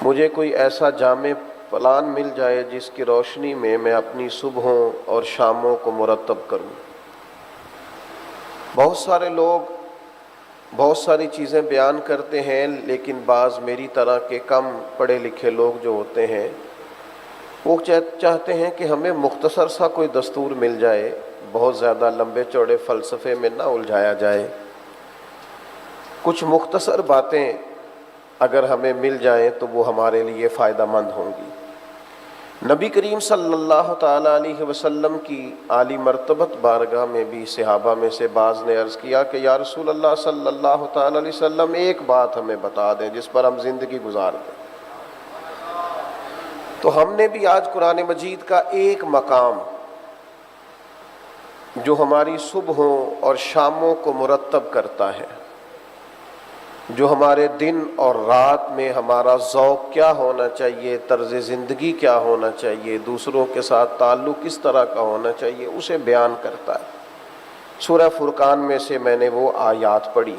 مجھے کوئی ایسا جامع پلان مل جائے جس کی روشنی میں اپنی صبحوں اور شاموں کو مرتب کروں۔ بہت سارے لوگ بہت ساری چیزیں بیان کرتے ہیں، لیکن بعض میری طرح کے کم پڑھے لکھے لوگ جو ہوتے ہیں وہ چاہتے ہیں کہ ہمیں مختصر سا کوئی دستور مل جائے، بہت زیادہ لمبے چوڑے فلسفے میں نہ الجھایا جائے، کچھ مختصر باتیں اگر ہمیں مل جائیں تو وہ ہمارے لیے فائدہ مند ہوں گی۔ نبی کریم صلی اللہ تعالیٰ علیہ وسلم کی عالی مرتبت بارگاہ میں بھی صحابہ میں سے بعض نے عرض کیا کہ یا رسول اللہ صلی اللہ تعالیٰ علیہ وسلم ایک بات ہمیں بتا دیں جس پر ہم زندگی گزار دیں۔ تو ہم نے بھی آج قرآن مجید کا ایک مقام جو ہماری صبحوں اور شاموں کو مرتب کرتا ہے، جو ہمارے دن اور رات میں ہمارا ذوق کیا ہونا چاہیے، طرز زندگی کیا ہونا چاہیے، دوسروں کے ساتھ تعلق کس طرح کا ہونا چاہیے، اسے بیان کرتا ہے۔ سورہ فرقان میں سے میں نے وہ آیات پڑھی۔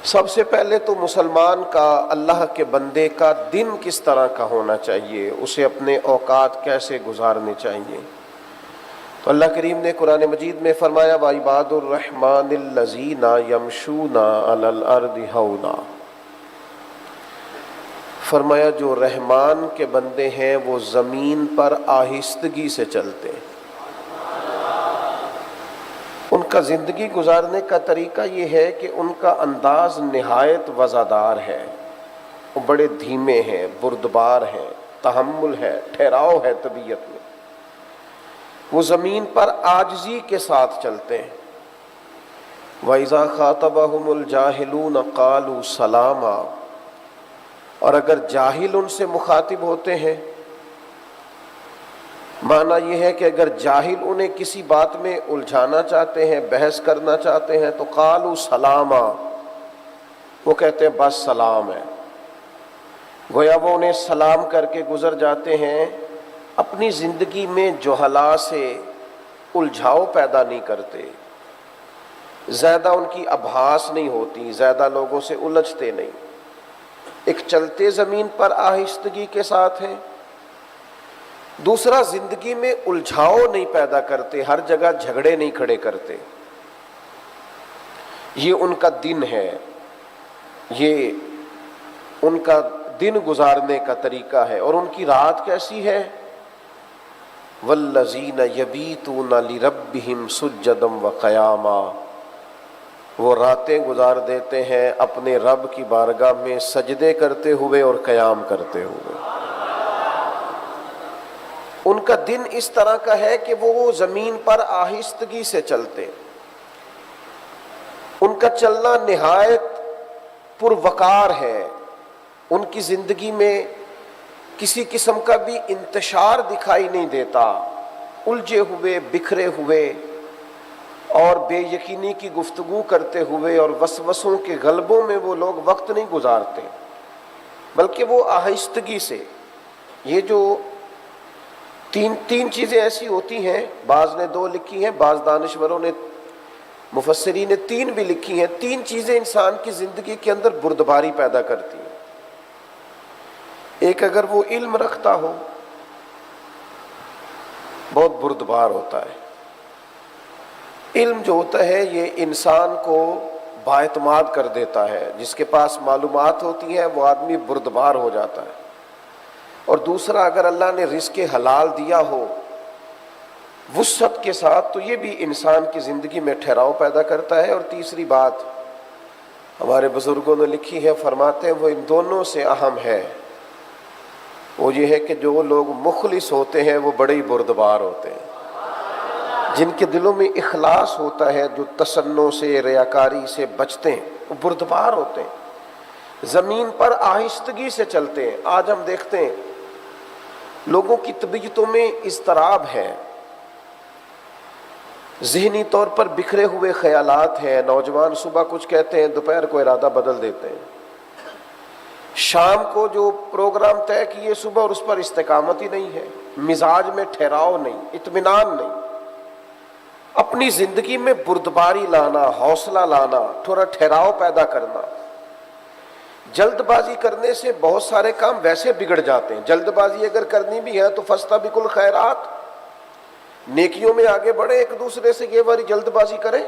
سب سے پہلے تو مسلمان کا، اللہ کے بندے کا دن کس طرح کا ہونا چاہیے، اسے اپنے اوقات کیسے گزارنے چاہیے۔ تو اللہ کریم نے قرآن مجید میں فرمایا وَعِبَادُ الرَّحْمَٰنِ الَّذِينَ يَمْشُونَ عَلَى الْأَرْضِ هَوْنًا، فرمایا جو رحمان کے بندے ہیں وہ زمین پر آہستگی سے چلتے ہیں۔ ان کا زندگی گزارنے کا طریقہ یہ ہے کہ ان کا انداز نہایت وزادار ہے، وہ بڑے دھیمے ہیں، بردبار ہیں، تحمل ہے، ٹھہراؤ ہے طبیعت میں، وہ زمین پر عاجزی کے ساتھ چلتے ہیں۔ وَإِذَا خَاطَبَهُمُ الْجَاهِلُونَ قَالُوا سَلَامًا، اور اگر جاہل ان سے مخاطب ہوتے ہیں، معنی یہ ہے کہ اگر جاہل انہیں کسی بات میں الجھانا چاہتے ہیں، بحث کرنا چاہتے ہیں تو قالوا سلاما، وہ کہتے ہیں بس سلام ہے، گویا وہ انہیں سلام کر کے گزر جاتے ہیں، اپنی زندگی میں جہلا سے الجھاؤ پیدا نہیں کرتے، زیادہ ان کی ابحاث نہیں ہوتی، زیادہ لوگوں سے الجھتے نہیں، ایک چلتے زمین پر آہستگی کے ساتھ ہیں۔ دوسرا، زندگی میں الجھاؤ نہیں پیدا کرتے، ہر جگہ جھگڑے نہیں کھڑے کرتے، یہ ان کا دن ہے، یہ ان کا دن گزارنے کا طریقہ ہے۔ اور ان کی رات کیسی ہے؟ وَالَّذِينَ يَبِيتُونَ لِرَبِّهِمْ سُجَّدًا وَقِيَامًا، وہ راتیں گزار دیتے ہیں اپنے رب کی بارگاہ میں سجدے کرتے ہوئے اور قیام کرتے ہوئے۔ ان کا دن اس طرح کا ہے کہ وہ زمین پر آہستگی سے چلتے، ان کا چلنا نہایت پروقار ہے، ان کی زندگی میں کسی قسم کا بھی انتشار دکھائی نہیں دیتا، الجھے ہوئے، بکھرے ہوئے اور بے یقینی کی گفتگو کرتے ہوئے اور وسوسوں کے غلبوں میں وہ لوگ وقت نہیں گزارتے، بلکہ وہ آہستگی سے۔ یہ جو تین چیزیں ایسی ہوتی ہیں، بعض نے 2 لکھی ہیں، بعض دانشوروں نے، مفسرین نے 3 بھی لکھی ہیں، 3 چیزیں انسان کی زندگی کے اندر بردباری پیدا کرتی ہیں۔ ایک، اگر وہ علم رکھتا ہو بہت بردبار ہوتا ہے۔ علم جو ہوتا ہے یہ انسان کو بااعتماد کر دیتا ہے، جس کے پاس معلومات ہوتی ہیں وہ آدمی بردبار ہو جاتا ہے۔ اور دوسرا، اگر اللہ نے رزق حلال دیا ہو وسعت کے ساتھ تو یہ بھی انسان کی زندگی میں ٹھہراؤ پیدا کرتا ہے۔ اور تیسری بات ہمارے بزرگوں نے لکھی ہے، فرماتے ہیں وہ ان دونوں سے اہم ہے، وہ یہ ہے کہ جو لوگ مخلص ہوتے ہیں وہ بڑے ہی بردبار ہوتے ہیں، جن کے دلوں میں اخلاص ہوتا ہے، جو تصنع سے، ریاکاری سے بچتے ہیں، وہ بردبار ہوتے ہیں، زمین پر آہستگی سے چلتے ہیں۔ آج ہم دیکھتے ہیں لوگوں کی طبیعتوں میں اضطراب ہے، ذہنی طور پر بکھرے ہوئے خیالات ہیں، نوجوان صبح کچھ کہتے ہیں دوپہر کو ارادہ بدل دیتے ہیں، شام کو جو پروگرام طے کیے صبح اور اس پر استقامت ہی نہیں ہے، مزاج میں ٹھہراؤ نہیں، اطمینان نہیں۔ اپنی زندگی میں بردباری لانا، حوصلہ لانا، تھوڑا ٹھہراؤ پیدا کرنا، جلد بازی کرنے سے بہت سارے کام ویسے بگڑ جاتے ہیں. جلد بازی اگر کرنی بھی ہے تو فاستبقوا الخیرات، نیکیوں میں آگے بڑھیں، ایک دوسرے سے یہ والی جلد بازی کریں.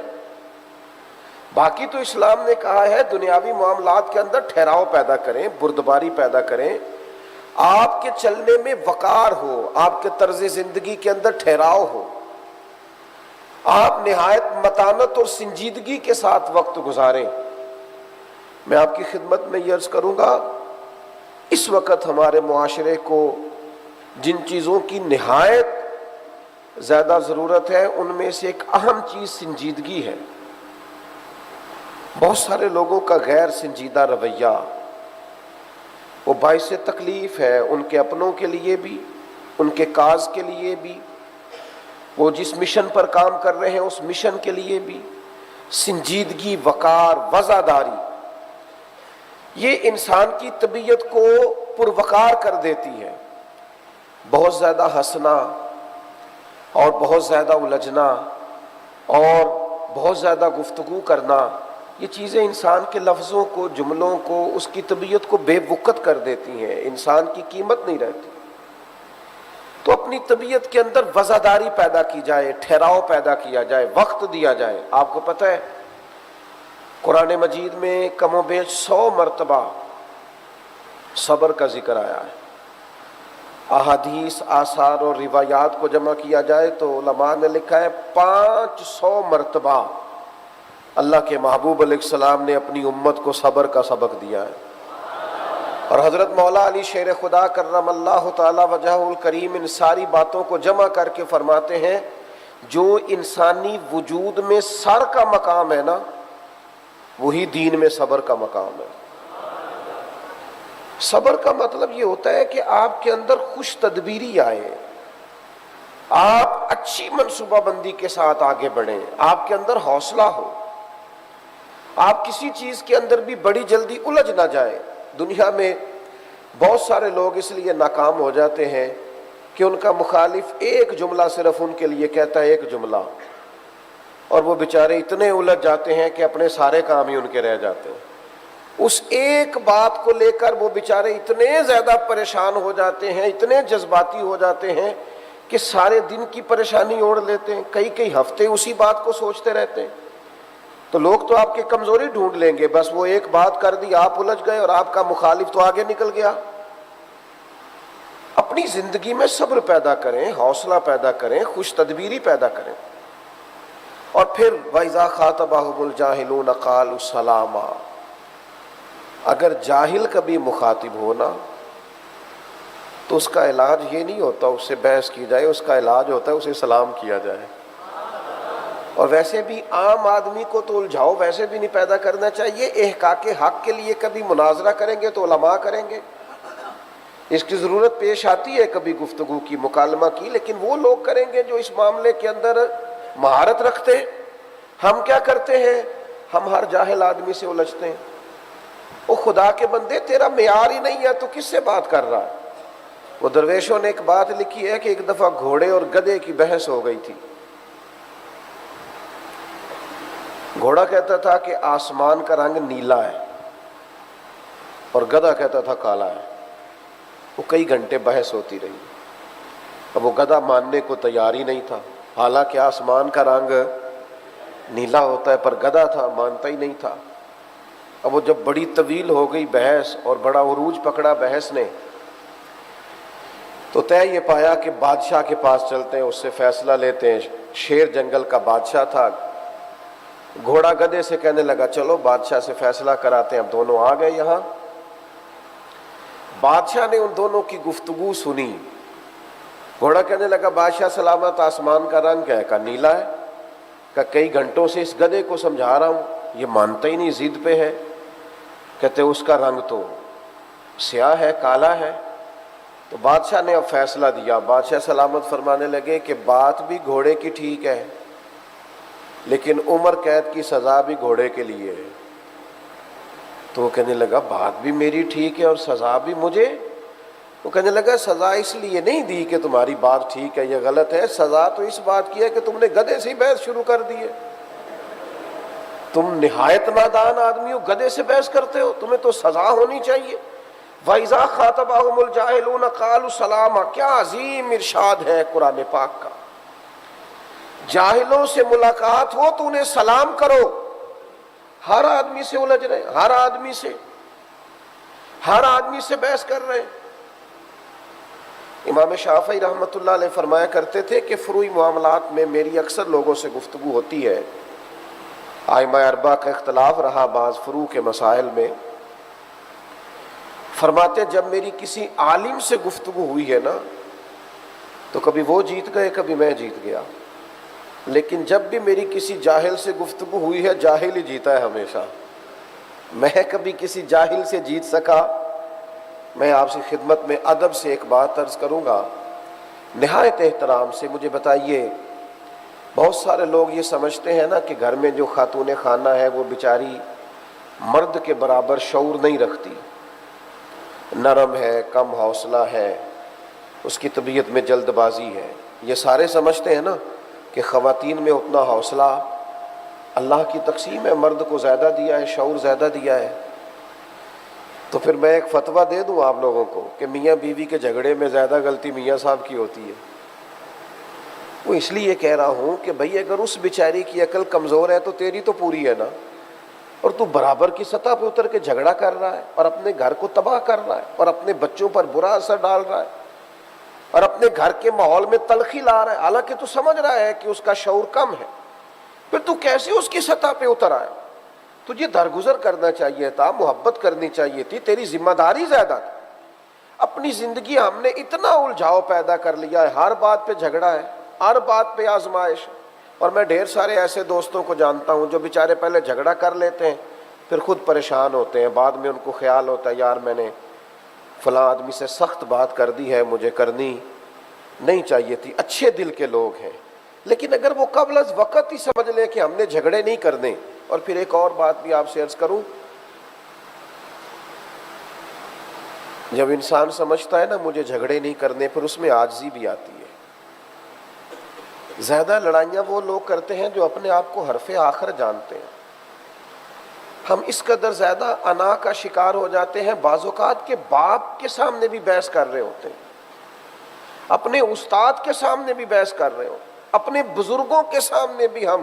باقی تو اسلام نے کہا ہے دنیاوی معاملات کے اندر ٹھہراؤ پیدا کریں، بردباری پیدا کریں، آپ کے چلنے میں وقار ہو، آپ کے طرز زندگی کے اندر ٹھہراؤ ہو، آپ نہایت متانت اور سنجیدگی کے ساتھ وقت گزاریں. میں آپ کی خدمت میں یہ عرض کروں گا، اس وقت ہمارے معاشرے کو جن چیزوں کی نہایت زیادہ ضرورت ہے ان میں سے ایک اہم چیز سنجیدگی ہے. بہت سارے لوگوں کا غیر سنجیدہ رویہ وہ باعث تکلیف ہے، ان کے اپنوں کے لیے بھی، ان کے کاز کے لیے بھی، وہ جس مشن پر کام کر رہے ہیں اس مشن کے لیے بھی. سنجیدگی، وقار، وزاداری، یہ انسان کی طبیعت کو پروقار کر دیتی ہے. بہت زیادہ ہنسنا اور بہت زیادہ الجھنا اور بہت زیادہ گفتگو کرنا، یہ چیزیں انسان کے لفظوں کو، جملوں کو، اس کی طبیعت کو بے وقت کر دیتی ہیں، انسان کی قیمت نہیں رہتی. تو اپنی طبیعت کے اندر وزاداری پیدا کی جائے، ٹھہراؤ پیدا کیا جائے، وقت دیا جائے. آپ کو پتہ ہے قرآن مجید میں کم و بیش 100 مرتبہ صبر کا ذکر آیا ہے. احادیث، آثار اور روایات کو جمع کیا جائے تو علماء نے لکھا ہے 500 مرتبہ اللہ کے محبوب علیہ السلام نے اپنی امت کو صبر کا سبق دیا ہے. اور حضرت مولا علی شیر خدا کرم اللہ تعالی وجہہ الکریم ان ساری باتوں کو جمع کر کے فرماتے ہیں جو انسانی وجود میں سر کا مقام ہے نا، وہی دین میں صبر کا مقام ہے. صبر کا مطلب یہ ہوتا ہے کہ آپ کے اندر خوش تدبیری آئے، آپ اچھی منصوبہ بندی کے ساتھ آگے بڑھیں، آپ کے اندر حوصلہ ہو، آپ کسی چیز کے اندر بھی بڑی جلدی الجھ نہ جائے. دنیا میں بہت سارے لوگ اس لیے ناکام ہو جاتے ہیں کہ ان کا مخالف ایک جملہ صرف ان کے لیے کہتا ہے، ایک جملہ، اور وہ بیچارے اتنے الجھ جاتے ہیں کہ اپنے سارے کام ہی ان کے رہ جاتے ہیں. اس ایک بات کو لے کر وہ بیچارے اتنے زیادہ پریشان ہو جاتے ہیں، اتنے جذباتی ہو جاتے ہیں کہ سارے دن کی پریشانی اوڑھ لیتے ہیں، کئی کئی ہفتے اسی بات کو سوچتے رہتے ہیں. تو لوگ تو آپ کی کمزوری ڈھونڈ لیں گے، بس وہ ایک بات کر دی، آپ الجھ گئے اور آپ کا مخالف تو آگے نکل گیا. اپنی زندگی میں صبر پیدا کریں، حوصلہ پیدا کریں، خوش تدبیری پیدا کریں. اور پھر وَإِذَا خَاطَبَهُمُ الْجَاهِلُونَ قَالُوا سَلَامًا، اگر جاہل کبھی مخاطب ہونا تو اس کا علاج یہ نہیں ہوتا اس سے بحث کی جائے، اس کا علاج ہوتا ہے اسے سلام کیا جائے. اور ویسے بھی عام آدمی کو تو الجھاؤ ویسے بھی نہیں پیدا کرنا چاہیے. احقاق حق کے لیے کبھی مناظرہ کریں گے تو علماء کریں گے، اس کی ضرورت پیش آتی ہے کبھی گفتگو کی، مکالمہ کی، لیکن وہ لوگ کریں گے جو اس معاملے کے اندر مہارت رکھتے ہیں. ہم کیا کرتے ہیں؟ ہم ہر جاہل آدمی سے الجھتے ہیں. وہ خدا کے بندے تیرا معیار ہی نہیں ہے تو کس سے بات کر رہا ہے؟ وہ درویشوں نے ایک بات لکھی ہے کہ ایک دفعہ گھوڑے اور گدھے کی بحث ہو گئی تھی. گھوڑا کہتا تھا کہ آسمان کا رنگ نیلا ہے اور گدھا کہتا تھا کالا ہے. وہ کئی گھنٹے بحث ہوتی رہی. اب وہ گدھا ماننے کو تیار ہی نہیں تھا، حالانکہ آسمان کا رنگ نیلا ہوتا ہے، پر گدھا تھا، مانتا ہی نہیں تھا. اب وہ جب بڑی طویل ہو گئی بحث اور بڑا عروج پکڑا بحث نے، تو طے یہ پایا کہ بادشاہ کے پاس چلتے ہیں، اس سے فیصلہ لیتے ہیں. شیر جنگل کا بادشاہ تھا. گھوڑا گدھے سے کہنے لگا چلو بادشاہ سے فیصلہ کراتے ہیں. اب دونوں آ گئے یہاں. بادشاہ نے ان دونوں کی گفتگو سنی. گھوڑا کہنے لگا بادشاہ سلامت، آسمان کا رنگ کیا ہے؟ کہا نیلا ہے. کہا کئی گھنٹوں سے اس گدھے کو سمجھا رہا ہوں، یہ مانتا ہی نہیں، ضد پہ ہے. کہتے اس کا رنگ تو سیاہ ہے، کالا ہے. تو بادشاہ نے اب فیصلہ دیا. بادشاہ سلامت فرمانے لگے کہ بات بھی گھوڑے کی ٹھیک ہے، لیکن عمر قید کی سزا بھی گھوڑے کے لیے ہے. تو وہ کہنے لگا بات بھی میری ٹھیک ہے اور سزا بھی مجھے. وہ کہنے لگا سزا اس لیے نہیں دی کہ تمہاری بات ٹھیک ہے یا غلط ہے، سزا تو اس بات کی ہے کہ تم نے گدھے سے ہی بحث شروع کر دی ہے. تم نہایت نادان آدمی ہو، گدھے سے بحث کرتے ہو، تمہیں تو سزا ہونی چاہیے۔ وَإِذَا خَاطَبَهُمُ الْجَاهِلُونَ قَالُوا سَلَامًا، کیا عظیم ارشاد ہے قرآن پاک کا۔ جاہلوں سے ملاقات ہو تو انہیں سلام کرو۔ ہر آدمی سے الجھ رہے ہیں، ہر آدمی سے بحث کر رہے ہیں۔ امام شافعی رحمۃ اللہ علیہ فرمایا کرتے تھے کہ فروعی معاملات میں میری اکثر لوگوں سے گفتگو ہوتی ہے، ائمہ اربعہ کا اختلاف رہا بعض فروع کے مسائل میں۔ فرماتے جب میری کسی عالم سے گفتگو ہوئی ہے نا تو کبھی وہ جیت گئے کبھی میں جیت گیا، لیکن جب بھی میری کسی جاہل سے گفتگو ہوئی ہے جاہل ہی جیتا ہے ہمیشہ۔ میں کبھی کسی جاہل سے جیت سکا۔ میں آپ سے خدمت میں ادب سے ایک بات عرض کروں گا، نہایت احترام سے مجھے بتائیے، بہت سارے لوگ یہ سمجھتے ہیں نا کہ گھر میں جو خاتون خانہ ہے وہ بیچاری مرد کے برابر شعور نہیں رکھتی، نرم ہے، کم حوصلہ ہے، اس کی طبیعت میں جلد بازی ہے۔ یہ سارے سمجھتے ہیں نا کہ خواتین میں اتنا حوصلہ اللہ کی تقسیم ہے، مرد کو زیادہ دیا ہے، شعور زیادہ دیا ہے۔ تو پھر میں ایک فتویٰ دے دوں آپ لوگوں کو کہ میاں بیوی کے جھگڑے میں زیادہ غلطی میاں صاحب کی ہوتی ہے۔ وہ اس لیے کہہ رہا ہوں کہ بھئی اگر اس بیچاری کی عقل کمزور ہے تو تیری تو پوری ہے نا، اور تو برابر کی سطح پہ اتر کے جھگڑا کر رہا ہے اور اپنے گھر کو تباہ کر رہا ہے اور اپنے بچوں پر برا اثر ڈال رہا ہے اور اپنے گھر کے ماحول میں تلخی لا رہا ہے، حالانکہ تو سمجھ رہا ہے کہ اس کا شعور کم ہے، پھر تو کیسے اس کی سطح پہ اتر آیا؟ تجھے درگزر کرنا چاہیے تھا، محبت کرنی چاہیے تھی، تیری ذمہ داری زیادہ تھی۔ اپنی زندگی ہم نے اتنا الجھاؤ پیدا کر لیا ہے، ہر بات پہ جھگڑا ہے، ہر بات پہ آزمائش ہے۔ اور میں ڈھیر سارے ایسے دوستوں کو جانتا ہوں جو بیچارے پہلے جھگڑا کر لیتے ہیں، پھر خود پریشان ہوتے ہیں، بعد میں ان کو خیال ہوتا ہے یار میں نے فلاں آدمی سے سخت بات کر دی ہے، مجھے کرنی نہیں چاہیے تھی۔ اچھے دل کے لوگ ہیں، لیکن اگر وہ قبل از وقت ہی سمجھ لیں کہ ہم نے جھگڑے نہیں کرنے۔ اور پھر ایک اور بات بھی آپ سے عرض کروں، جب انسان سمجھتا ہے نا مجھے جھگڑے نہیں کرنے، پھر اس میں عاجزی بھی آتی ہے۔ زیادہ لڑائیاں وہ لوگ کرتے ہیں جو اپنے آپ کو حرف آخر جانتے ہیں۔ ہم اس قدر زیادہ انا کا شکار ہو جاتے ہیں، بعض اوقات کے باپ کے سامنے بھی بحث کر رہے ہوتے ہیں، اپنے استاد کے سامنے بھی بحث کر رہے ہو، اپنے بزرگوں کے سامنے بھی ہم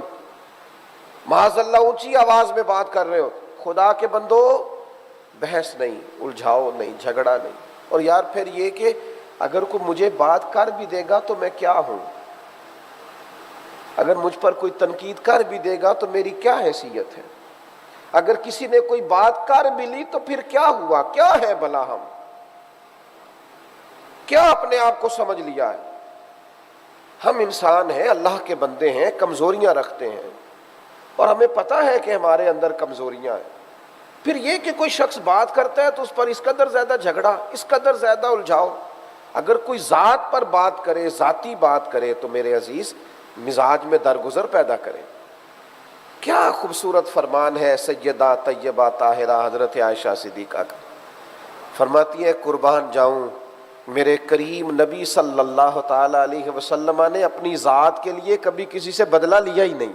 معاذ اللہ اونچی آواز میں بات کر رہے ہو۔ خدا کے بندو، بحث نہیں، الجھاؤ نہیں، جھگڑا نہیں۔ اور یار پھر یہ کہ اگر کوئی مجھے بات کر بھی دے گا تو میں کیا ہوں؟ اگر مجھ پر کوئی تنقید کر بھی دے گا تو میری کیا حیثیت ہے؟ اگر کسی نے کوئی بات کر بھی لی تو پھر کیا ہوا؟ کیا ہے بھلا؟ ہم کیا اپنے آپ کو سمجھ لیا ہے؟ ہم انسان ہیں، اللہ کے بندے ہیں، کمزوریاں رکھتے ہیں، اور ہمیں پتہ ہے کہ ہمارے اندر کمزوریاں ہیں۔ پھر یہ کہ کوئی شخص بات کرتا ہے تو اس پر اس قدر زیادہ جھگڑا، اس قدر زیادہ الجھاؤ۔ اگر کوئی ذات پر بات کرے، ذاتی بات کرے تو میرے عزیز مزاج میں درگزر پیدا کرے۔ کیا خوبصورت فرمان ہے سیدہ طیبہ طاہرہ حضرت عائشہ صدیقہ کا، فرماتی ہے قربان جاؤں میرے کریم نبی صلی اللہ تعالی علیہ وسلم نے اپنی ذات کے لیے کبھی کسی سے بدلہ لیا ہی نہیں۔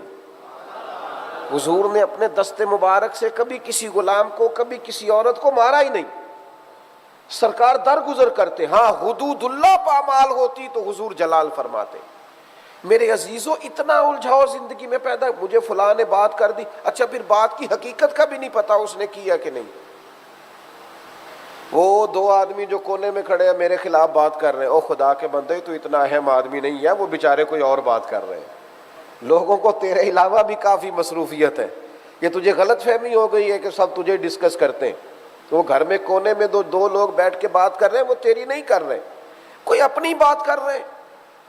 حضور نے اپنے دست مبارک سے کبھی کسی غلام کو، کبھی کسی عورت کو مارا ہی نہیں۔ سرکار درگزر کرتے، ہاں حدود اللہ پامال ہوتی تو حضور جلال فرماتے۔ میرے عزیزوں اتنا الجھاؤ زندگی میں پیدا، مجھے فلاں نے بات کر دی، اچھا پھر بات کی حقیقت کا بھی نہیں پتا اس نے کیا کہ نہیں۔ وہ دو آدمی جو کونے میں کھڑے ہیں میرے خلاف بات کر رہے ہیں، او خدا کے بندے تو اتنا اہم آدمی نہیں ہے، وہ بیچارے کوئی اور بات کر رہے ہیں۔ لوگوں کو تیرے علاوہ بھی کافی مصروفیت ہے، یہ تجھے غلط فہمی ہو گئی ہے کہ سب تجھے ڈسکس کرتے ہیں۔ تو وہ گھر میں کونے میں دو لوگ بیٹھ کے بات کر رہے ہیں، وہ تیری نہیں کر رہے، کوئی اپنی بات کر رہے ہیں۔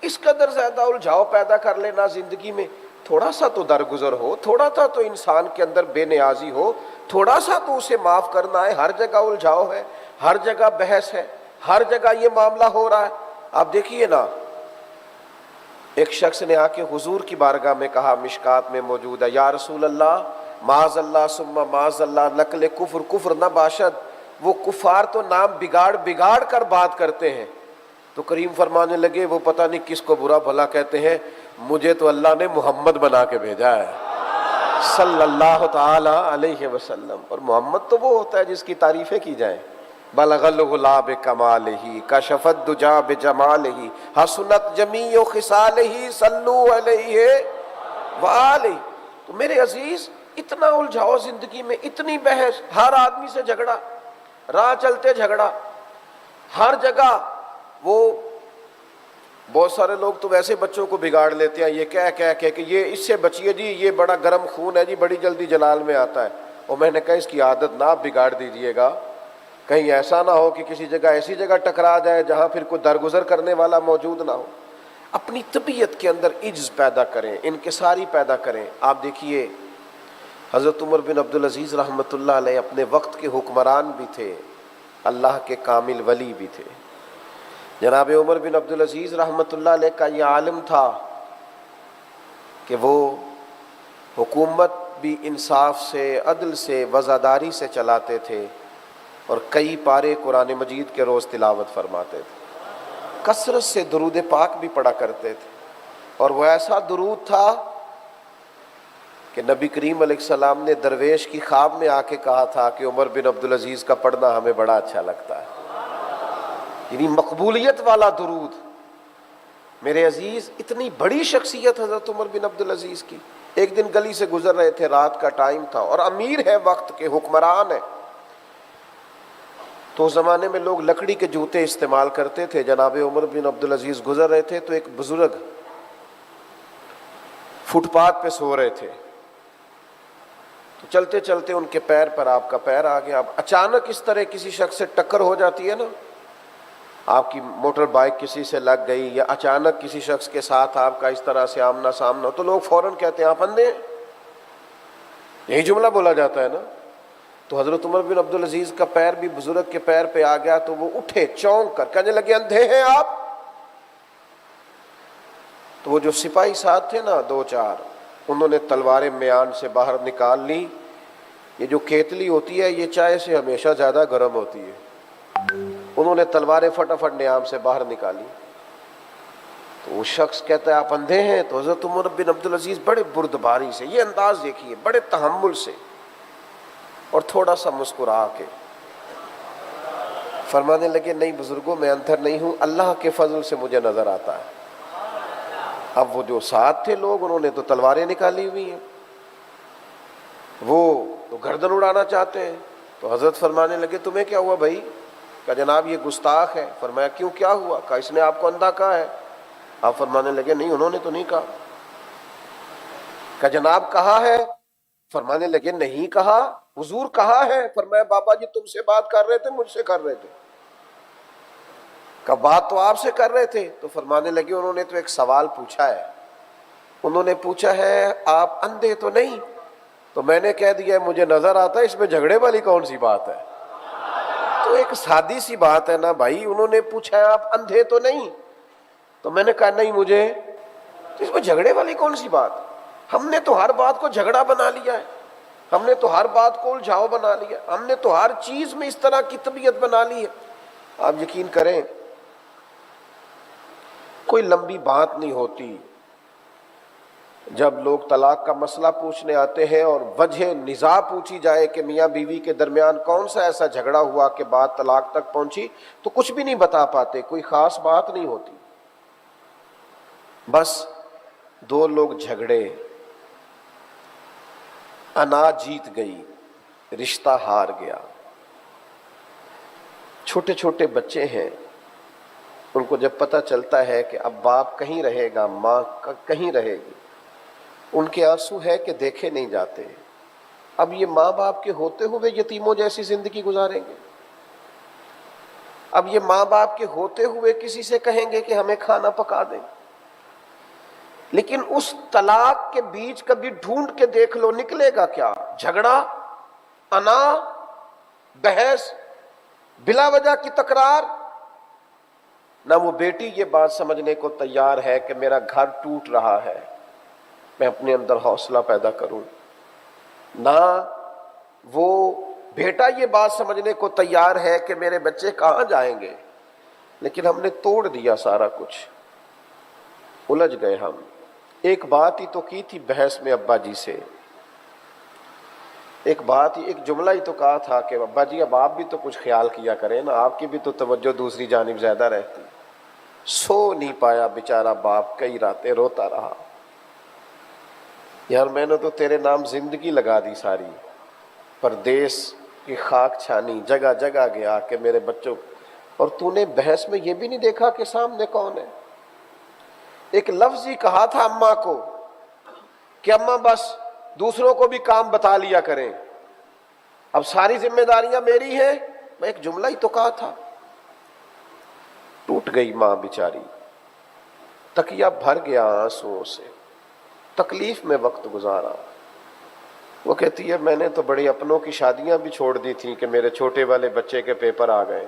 اس قدر زیادہ الجھاؤ پیدا کر لینا زندگی میں، تھوڑا سا تو درگزر ہو، تھوڑا سا تو انسان کے اندر بے نیازی ہو، تھوڑا سا تو اسے معاف کرنا ہے۔ ہر جگہ الجھاؤ ہے، ہر جگہ بحث ہے، ہر جگہ یہ معاملہ ہو رہا ہے۔ آپ دیکھیے نا، ایک شخص نے آ کے حضور کی بارگاہ میں کہا، مشکات میں موجود ہے، یا رسول اللہ معاذ اللہ ثم معاذ اللہ نقل کفر کفر نہ باشد۔ وہ کفار تو نام بگاڑ کر بات کرتے ہیں۔ تو کریم فرمانے لگے، وہ پتہ نہیں کس کو برا بھلا کہتے ہیں، مجھے تو اللہ نے محمد بنا کے بھیجا ہے۔ صلی اللہ تعالی علیہ وسلم. اور محمد تو وہ ہوتا ہے جس کی تعریفیں کی جائیں. بلغ الغلا بکمالہ کشف الدجا بجمالہ حسنت جمیع خصالہ صلو علیہ وآلہ. تو میرے عزیز اتنا الجھاؤ زندگی میں، اتنی بحث، ہر آدمی سے جھگڑا، راہ چلتے جھگڑا، ہر جگہ. وہ بہت سارے لوگ تو ویسے بچوں کو بگاڑ لیتے ہیں یہ کہہ کہ یہ اس سے بچیے جی، یہ بڑا گرم خون ہے جی، بڑی جلدی جلال میں آتا ہے. اور میں نے کہا اس کی عادت نہ آپ بگاڑ دیجئے گا، کہیں ایسا نہ ہو کہ کسی جگہ ایسی جگہ ٹکرا جائے جہاں پھر کوئی درگزر کرنے والا موجود نہ ہو. اپنی طبیعت کے اندر عجز پیدا کریں، انکساری پیدا کریں. آپ دیکھیے حضرت عمر بن عبدالعزیز رحمۃ اللہ علیہ اپنے وقت کے حکمران بھی تھے، اللہ کے کامل ولی بھی تھے. جناب عمر بن عبدالعزیز رحمۃ اللہ علیہ کا یہ عالم تھا کہ وہ حکومت بھی انصاف سے، عدل سے، وزاداری سے چلاتے تھے، اور کئی پارے قرآن مجید کے روز تلاوت فرماتے تھے. کثرت سے درود پاک بھی پڑھا کرتے تھے. اور وہ ایسا درود تھا کہ نبی کریم علیہ السلام نے درویش کی خواب میں آ کے کہا تھا کہ عمر بن عبدالعزیز کا پڑھنا ہمیں بڑا اچھا لگتا ہے. یعنی مقبولیت والا درود. میرے عزیز اتنی بڑی شخصیت حضرت عمر بن عبدالعزیز کی. ایک دن گلی سے گزر رہے تھے، رات کا ٹائم تھا، اور امیر ہے، وقت کے حکمران ہے. تو اس زمانے میں لوگ لکڑی کے جوتے استعمال کرتے تھے. جناب عمر بن عبدالعزیز گزر رہے تھے تو ایک بزرگ فٹ پاتھ پہ سو رہے تھے. تو چلتے چلتے ان کے پیر پر آپ کا پیر آ گیا. اب اچانک اس طرح کسی شخص سے ٹکر ہو جاتی ہے نا، آپ کی موٹر بائک کسی سے لگ گئی، یا اچانک کسی شخص کے ساتھ آپ کا اس طرح سے آمنا سامنا ہو، تو لوگ فوراً کہتے ہیں آپ اندھے ہیں. یہی جملہ بولا جاتا ہے نا. تو حضرت عمر بن عبدالعزیز کا پیر بھی بزرگ کے پیر پہ آ گیا. تو وہ اٹھے چونک کر، کہنے لگے اندھے ہیں آپ؟ تو وہ جو سپاہی ساتھ تھے نا، دو چار، انہوں نے تلواریں میان سے باہر نکال لی. یہ جو کیتلی ہوتی ہے یہ چائے سے ہمیشہ زیادہ گرم ہوتی ہے. انہوں نے تلواریں فٹافٹ نیام سے باہر نکالی. تو وہ شخص کہتا ہے آپ اندھے ہیں؟ تو حضرت عمر بن عبدالعزیز بڑے بردباری سے، یہ انداز دیکھیے، بڑے تحمل سے اور تھوڑا سا مسکرا کے فرمانے لگے نہیں بزرگوں، میں اندھر نہیں ہوں، اللہ کے فضل سے مجھے نظر آتا ہے. اب وہ جو ساتھ تھے لوگ، انہوں نے تو تلواریں نکالی ہوئی ہیں، وہ تو گردن اڑانا چاہتے ہیں. تو حضرت فرمانے لگے تمہیں کیا ہوا بھائی؟ کہا جناب یہ گستاخ ہے. فرمایا کیوں، کیا ہوا؟ کہا اس نے آپ کو اندھا کہا ہے. آپ فرمانے لگے نہیں، انہوں نے تو نہیں کہا. کہا جناب کہا ہے. فرمانے لگے نہیں کہا، حضور کہا ہے. فرمایا بابا جی تم سے بات کر رہے تھے مجھ سے کر رہے تھے؟ کہا بات تو آپ سے کر رہے تھے. تو فرمانے لگے انہوں نے تو ایک سوال پوچھا ہے، انہوں نے پوچھا ہے آپ اندھے تو نہیں؟ تو میں نے کہہ دیا مجھے نظر آتا ہے، اس میں جھگڑے والی کون سی بات ہے؟ تو ایک سادی سی بات ہے نا بھائی. انہوں نے پوچھا ہے آپ اندھے تو نہیں؟ تو میں نے کہا نہیں مجھے. تو اس میں جھگڑے والی کون سی بات؟ ہم نے تو ہر بات کو جھگڑا بنا لیا ہے، ہم نے تو ہر بات کو الجھاؤ بنا لیا، ہم نے تو ہر چیز میں اس طرح کی طبیعت بنا لی ہے. آپ یقین کریں کوئی لمبی بات نہیں ہوتی جب لوگ طلاق کا مسئلہ پوچھنے آتے ہیں اور وجہ نزاع پوچھی جائے کہ میاں بیوی کے درمیان کون سا ایسا جھگڑا ہوا کہ بات طلاق تک پہنچی، تو کچھ بھی نہیں بتا پاتے، کوئی خاص بات نہیں ہوتی. بس دو لوگ جھگڑے، انا جیت گئی، رشتہ ہار گیا. چھوٹے چھوٹے بچے ہیں، ان کو جب پتہ چلتا ہے کہ اب باپ کہیں رہے گا، ماں کہیں رہے گی، ان کے آنسو ہے کہ دیکھے نہیں جاتے. اب یہ ماں باپ کے ہوتے ہوئے یتیموں جیسی زندگی گزاریں گے؟ اب یہ ماں باپ کے ہوتے ہوئے کسی سے کہیں گے کہ ہمیں کھانا پکا دیں؟ لیکن اس طلاق کے بیچ کبھی ڈھونڈ کے دیکھ لو نکلے گا کیا؟ جھگڑا، انا، بحث، بلا وجہ کی تکرار. نہ وہ بیٹی یہ بات سمجھنے کو تیار ہے کہ میرا گھر ٹوٹ رہا ہے، میں اپنے اندر حوصلہ پیدا کروں، نہ وہ بیٹا یہ بات سمجھنے کو تیار ہے کہ میرے بچے کہاں جائیں گے. لیکن ہم نے توڑ دیا سارا کچھ، الجھ گئے ہم. ایک بات ہی تو کی تھی بحث میں ابا جی سے ایک بات ہی، ایک جملہ ہی تو کہا تھا کہ ابا جی اب آپ بھی تو کچھ خیال کیا کریں نا، آپ کی بھی تو توجہ دوسری جانب زیادہ رہتی۔ سو نہیں پایا بیچارہ باپ، کئی راتیں روتا رہا، یار میں نے تو تیرے نام زندگی لگا دی ساری، پردیس کی خاک چھانی، جگہ جگہ گیا کہ میرے بچوں، اور تو نے بحث میں یہ بھی نہیں دیکھا کہ سامنے کون ہے۔ ایک لفظ ہی کہا تھا اماں کو کہ اماں بس دوسروں کو بھی کام بتا لیا کریں، اب ساری ذمہ داریاں میری ہیں، میں ایک جملہ ہی تو کہا تھا۔ ٹوٹ گئی ماں بیچاری، تکیہ بھر گیا آنسوؤں سے، تکلیف میں وقت گزارا۔ وہ کہتی ہے میں نے تو بڑے اپنوں کی شادیاں بھی چھوڑ دی تھیں کہ میرے چھوٹے والے بچے کے پیپر آ گئے،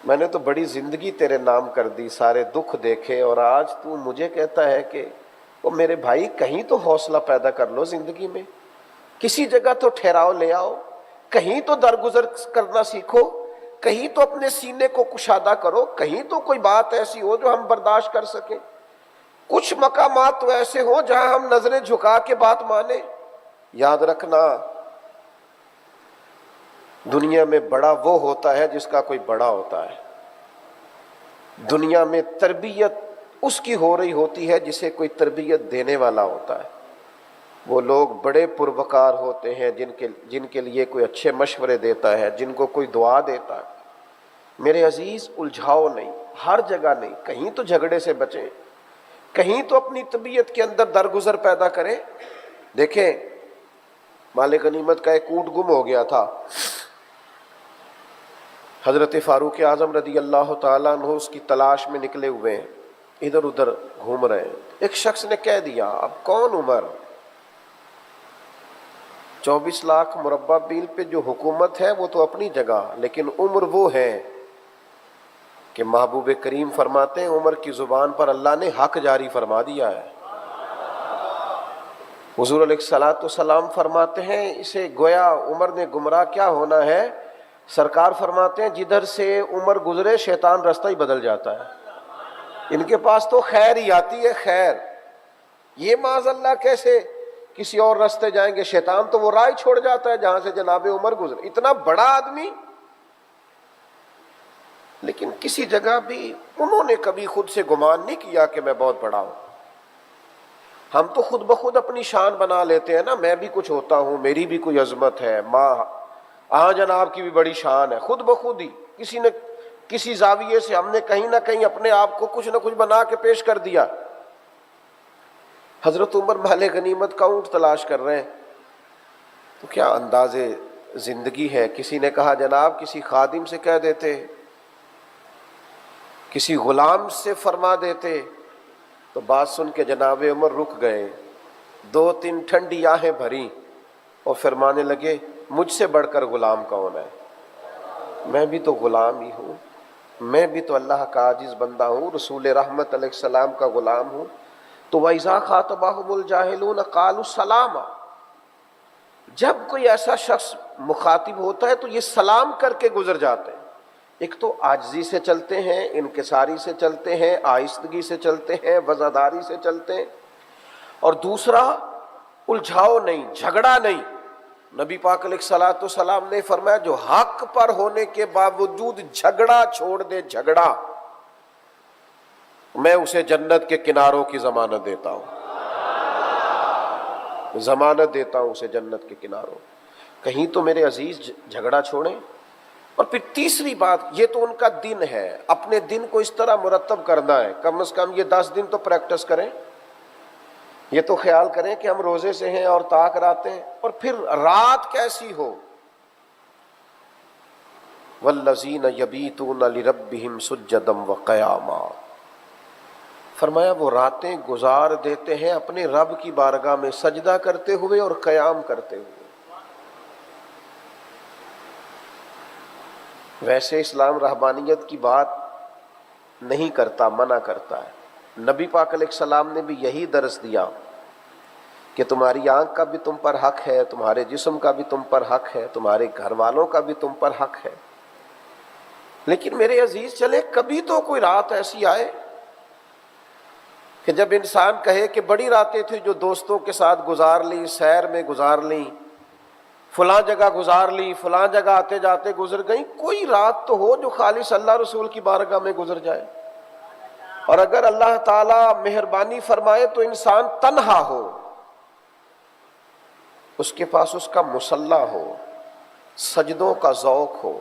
میں نے تو بڑی زندگی تیرے نام کر دی، سارے دکھ دیکھے، اور آج تو مجھے کہتا ہے کہ وہ میرے بھائی کہیں تو حوصلہ پیدا کر لو زندگی میں، کسی جگہ تو ٹھہراؤ لے آؤ، کہیں تو درگزر کرنا سیکھو، کہیں تو اپنے سینے کو کشادہ کرو، کہیں تو کوئی بات ایسی ہو جو ہم برداشت کر سکیں، کچھ مقامات تو ایسے ہوں جہاں ہم نظریں جھکا کے بات مانیں۔ یاد رکھنا دنیا میں بڑا وہ ہوتا ہے جس کا کوئی بڑا ہوتا ہے، دنیا میں تربیت اس کی ہو رہی ہوتی ہے جسے کوئی تربیت دینے والا ہوتا ہے۔ وہ لوگ بڑے پروقار ہوتے ہیں جن کے لیے کوئی اچھے مشورے دیتا ہے، جن کو کوئی دعا دیتا ہے۔ میرے عزیز الجھاؤ نہیں، ہر جگہ نہیں، کہیں تو جھگڑے سے بچیں، کہیں تو اپنی طبیعت کے اندر درگزر پیدا کریں۔ دیکھیں مال غنیمت کا ایک اونٹ گم ہو گیا تھا، حضرت فاروق اعظم رضی اللہ تعالیٰ عنہ اس کی تلاش میں نکلے ہوئے ہیں، ادھر ادھر گھوم رہے ہیں۔ ایک شخص نے کہہ دیا اب کون عمر، 24 لاکھ مربع میل پہ جو حکومت ہے وہ تو اپنی جگہ، لیکن عمر وہ ہے کہ محبوب کریم فرماتے ہیں عمر کی زبان پر اللہ نے حق جاری فرما دیا ہے۔ حضور علیہ الصلوۃ والسلام فرماتے ہیں اسے گویا عمر نے گمراہ کیا ہونا ہے، سرکار فرماتے ہیں جدھر سے عمر گزرے شیطان رستہ ہی بدل جاتا ہے، ان کے پاس تو خیر ہی آتی ہے، خیر، یہ معاذ اللہ کیسے کسی اور راستے جائیں گے، شیطان تو وہ راہ چھوڑ جاتا ہے جہاں سے جناب عمر گزرے۔ اتنا بڑا آدمی، لیکن کسی جگہ بھی انہوں نے کبھی خود سے گمان نہیں کیا کہ میں بہت بڑا ہوں۔ ہم تو خود بخود اپنی شان بنا لیتے ہیں نا، میں بھی کچھ ہوتا ہوں، میری بھی کوئی عظمت ہے، ماں جناب کی بھی بڑی شان ہے، خود بخود ہی کسی نے کسی زاویے سے ہم نے کہیں نہ کہیں اپنے آپ کو کچھ نہ کچھ بنا کے پیش کر دیا۔ حضرت عمر مال غنیمت کا اونٹ تلاش کر رہے ہیں، تو کیا انداز زندگی ہے۔ کسی نے کہا جناب کسی خادم سے کہہ دیتے، کسی غلام سے فرما دیتے، تو بات سن کے جناب عمر رک گئے، 2-3 ٹھنڈی آہیں بھری اور فرمانے لگے مجھ سے بڑھ کر غلام کون ہے، میں بھی تو غلام ہی ہوں، میں بھی تو اللہ کا عاجز بندہ ہوں، رسول رحمت علیہ السلام کا غلام ہوں۔ تو وَإِذَا خَاطَبَهُمُ الْجَاهِلُونَ قَالُوا سَلَامًا، جب کوئی ایسا شخص مخاطب ہوتا ہے تو یہ سلام کر کے گزر جاتے ہیں۔ ایک تو عاجزی سے چلتے ہیں، انکساری سے چلتے ہیں، آہستگی سے چلتے ہیں، وزاداری سے چلتے ہیں، اور دوسرا الجھاؤ نہیں، جھگڑا نہیں۔ نبی پاک علیہ الصلوۃ والسلام نے فرمایا جو حق پر ہونے کے باوجود جھگڑا چھوڑ دے، جھگڑا، میں اسے جنت کے کناروں کی ضمانت دیتا ہوں، ضمانت دیتا ہوں اسے جنت کے کناروں۔ کہیں تو میرے عزیز جھگڑا چھوڑیں۔ اور پھر تیسری بات، یہ تو ان کا دن ہے، اپنے دن کو اس طرح مرتب کرنا ہے، کم از کم یہ 10 دن تو پریکٹس کریں، یہ تو خیال کریں کہ ہم روزے سے ہیں اور طاق راتیں، اور پھر رات کیسی ہو۔ وَالَّذِينَ يَبِيتُونَ لِرَبِّهِمْ سُجَّدًا وَقِيَامًا، فرمایا وہ راتیں گزار دیتے ہیں اپنے رب کی بارگاہ میں سجدہ کرتے ہوئے اور قیام کرتے ہوئے۔ ویسے اسلام رہبانیت کی بات نہیں کرتا، منع کرتا ہے۔ نبی پاک علیہ السلام نے بھی یہی درس دیا کہ تمہاری آنکھ کا بھی تم پر حق ہے، تمہارے جسم کا بھی تم پر حق ہے، تمہارے گھر والوں کا بھی تم پر حق ہے۔ لیکن میرے عزیز چلے کبھی تو کوئی رات ایسی آئے کہ جب انسان کہے کہ بڑی راتیں تھیں جو دوستوں کے ساتھ گزار لی، سیر میں گزار لی، فلاں جگہ گزار لی، فلاں جگہ آتے جاتے گزر گئیں، کوئی رات تو ہو جو خالص اللہ رسول کی بارگاہ میں گزر جائے۔ اور اگر اللہ تعالیٰ مہربانی فرمائے تو انسان تنہا ہو، اس کے پاس اس کا مصلی ہو، سجدوں کا ذوق ہو،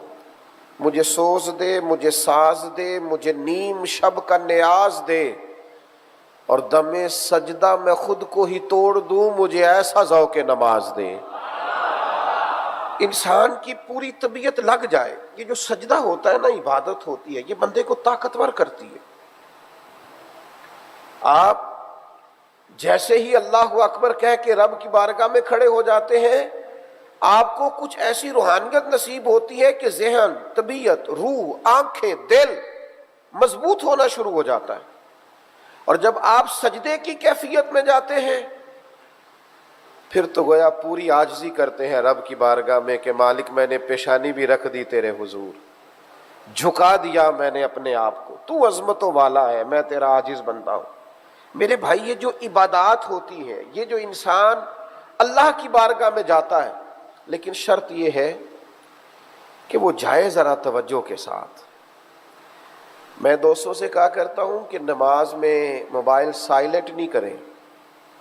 مجھے سوز دے، مجھے ساز دے، مجھے نیم شب کا نیاز دے، اور دم سجدہ میں خود کو ہی توڑ دوں، مجھے ایسا ذوق نماز دے۔ انسان کی پوری طبیعت لگ جائے۔ یہ جو سجدہ ہوتا ہے نا، عبادت ہوتی ہے، یہ بندے کو طاقتور کرتی ہے۔ آپ جیسے ہی اللہ اکبر کہہ کے رب کی بارگاہ میں کھڑے ہو جاتے ہیں، آپ کو کچھ ایسی روحانیت نصیب ہوتی ہے کہ ذہن، طبیعت، روح، آنکھیں، دل مضبوط ہونا شروع ہو جاتا ہے۔ اور جب آپ سجدے کی کیفیت میں جاتے ہیں، پھر تو گویا پوری عاجزی کرتے ہیں رب کی بارگاہ میں کہ مالک میں نے پیشانی بھی رکھ دی تیرے حضور، جھکا دیا میں نے اپنے آپ کو، تو عظمتوں والا ہے، میں تیرا عاجز بنتا ہوں۔ میرے بھائی، یہ جو عبادات ہوتی ہے، یہ جو انسان اللہ کی بارگاہ میں جاتا ہے، لیکن شرط یہ ہے کہ وہ جائے ذرا توجہ کے ساتھ۔ میں دوستوں سے کہا کرتا ہوں کہ نماز میں موبائل سائلنٹ نہیں کریں،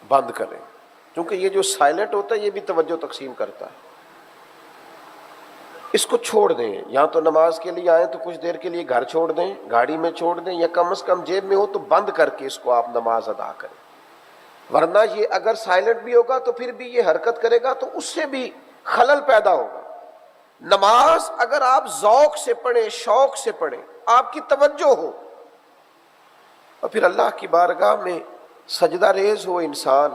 بند کریں، کیونکہ یہ جو سائلنٹ ہوتا ہے یہ بھی توجہ تقسیم کرتا ہے۔ اس کو چھوڑ دیں، یا تو نماز کے لیے آئیں تو کچھ دیر کے لیے گھر چھوڑ دیں، گاڑی میں چھوڑ دیں، یا کم از کم جیب میں ہو تو بند کر کے اس کو آپ نماز ادا کریں۔ ورنہ یہ اگر سائلنٹ بھی ہوگا تو پھر بھی یہ حرکت کرے گا تو اس سے بھی خلل پیدا ہوگا۔ نماز اگر آپ ذوق سے پڑھیں، شوق سے پڑھیں، آپ کی توجہ ہو، اور پھر اللہ کی بارگاہ میں سجدہ ریز ہو انسان،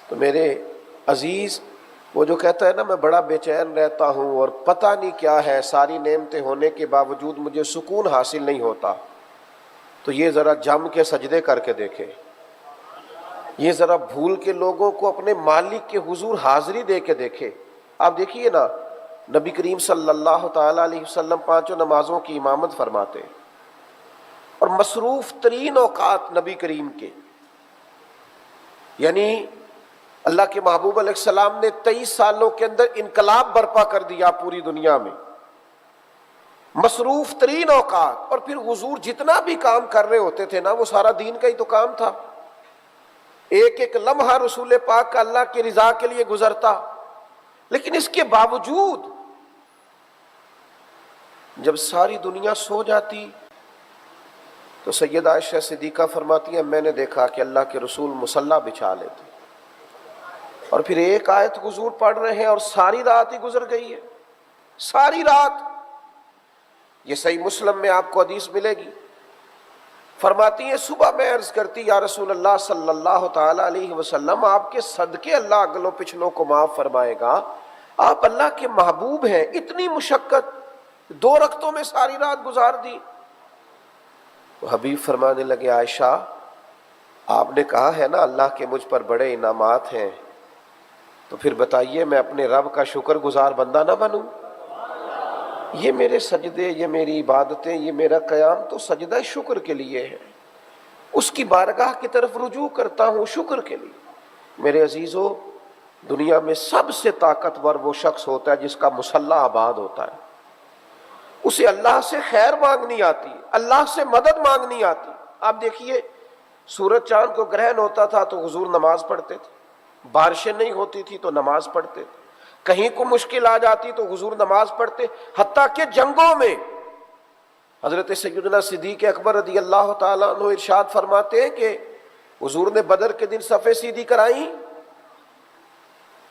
تو میرے عزیز، وہ جو کہتا ہے نا میں بڑا بے چین رہتا ہوں اور پتہ نہیں کیا ہے، ساری نعمتیں ہونے کے باوجود مجھے سکون حاصل نہیں ہوتا، تو یہ ذرا جم کے سجدے کر کے دیکھے، یہ ذرا بھول کے لوگوں کو اپنے مالک کے حضور حاضری دے کے دیکھے۔ آپ دیکھیے نا، نبی کریم صلی اللہ تعالیٰ علیہ وسلم 5 نمازوں کی امامت فرماتے، اور مصروف ترین اوقات نبی کریم کے، یعنی اللہ کے محبوب علیہ السلام نے 23 سالوں کے اندر انقلاب برپا کر دیا پوری دنیا میں، مصروف ترین اوقات، اور پھر حضور جتنا بھی کام کر رہے ہوتے تھے نا، وہ سارا دین کا ہی تو کام تھا۔ ایک ایک لمحہ رسول پاک کا اللہ کی رضا کے لیے گزرتا، لیکن اس کے باوجود جب ساری دنیا سو جاتی تو سیدہ عائشہ صدیقہ فرماتی ہیں میں نے دیکھا کہ اللہ کے رسول مصلی بچھا لیتے، اور پھر ایک آیت حضور پڑھ رہے ہیں اور ساری رات ہی گزر گئی ہے، ساری رات۔ یہ صحیح مسلم میں آپ کو حدیث ملے گی، فرماتی ہیں صبح میں عرض کرتی یا رسول اللہ صلی اللہ تعالی علیہ وسلم، آپ کے صدقے اللہ اگلوں پچھلوں کو معاف فرمائے گا، آپ اللہ کے محبوب ہیں، اتنی مشقت 2 رکعتوں میں ساری رات گزار دی۔ وہ حبیب فرمانے لگے عائشہ، آپ نے کہا ہے نا اللہ کے مجھ پر بڑے انعامات ہیں، تو پھر بتائیے میں اپنے رب کا شکر گزار بندہ نہ بنوں؟ یہ میرے سجدے، یہ میری عبادتیں، یہ میرا قیام تو سجدہ شکر کے لیے ہے، اس کی بارگاہ کی طرف رجوع کرتا ہوں شکر کے لیے۔ میرے عزیزو، دنیا میں سب سے طاقتور وہ شخص ہوتا ہے جس کا مصلی آباد ہوتا ہے، اسے اللہ سے خیر مانگنی آتی، اللہ سے مدد مانگنی آتی۔ آپ دیکھیے، سورج چاند کو گرہن ہوتا تھا تو حضور نماز پڑھتے تھے، بارشیں نہیں ہوتی تھی تو نماز پڑھتے تھے، کہیں کو مشکل آ جاتی تو حضور نماز پڑھتے، حتیٰ کہ جنگوں میں حضرت سیدنا صدیق اکبر رضی اللہ تعالیٰ عنہ ارشاد فرماتے ہیں کہ حضور نے بدر کے دن صفیں سیدھی کرائیں،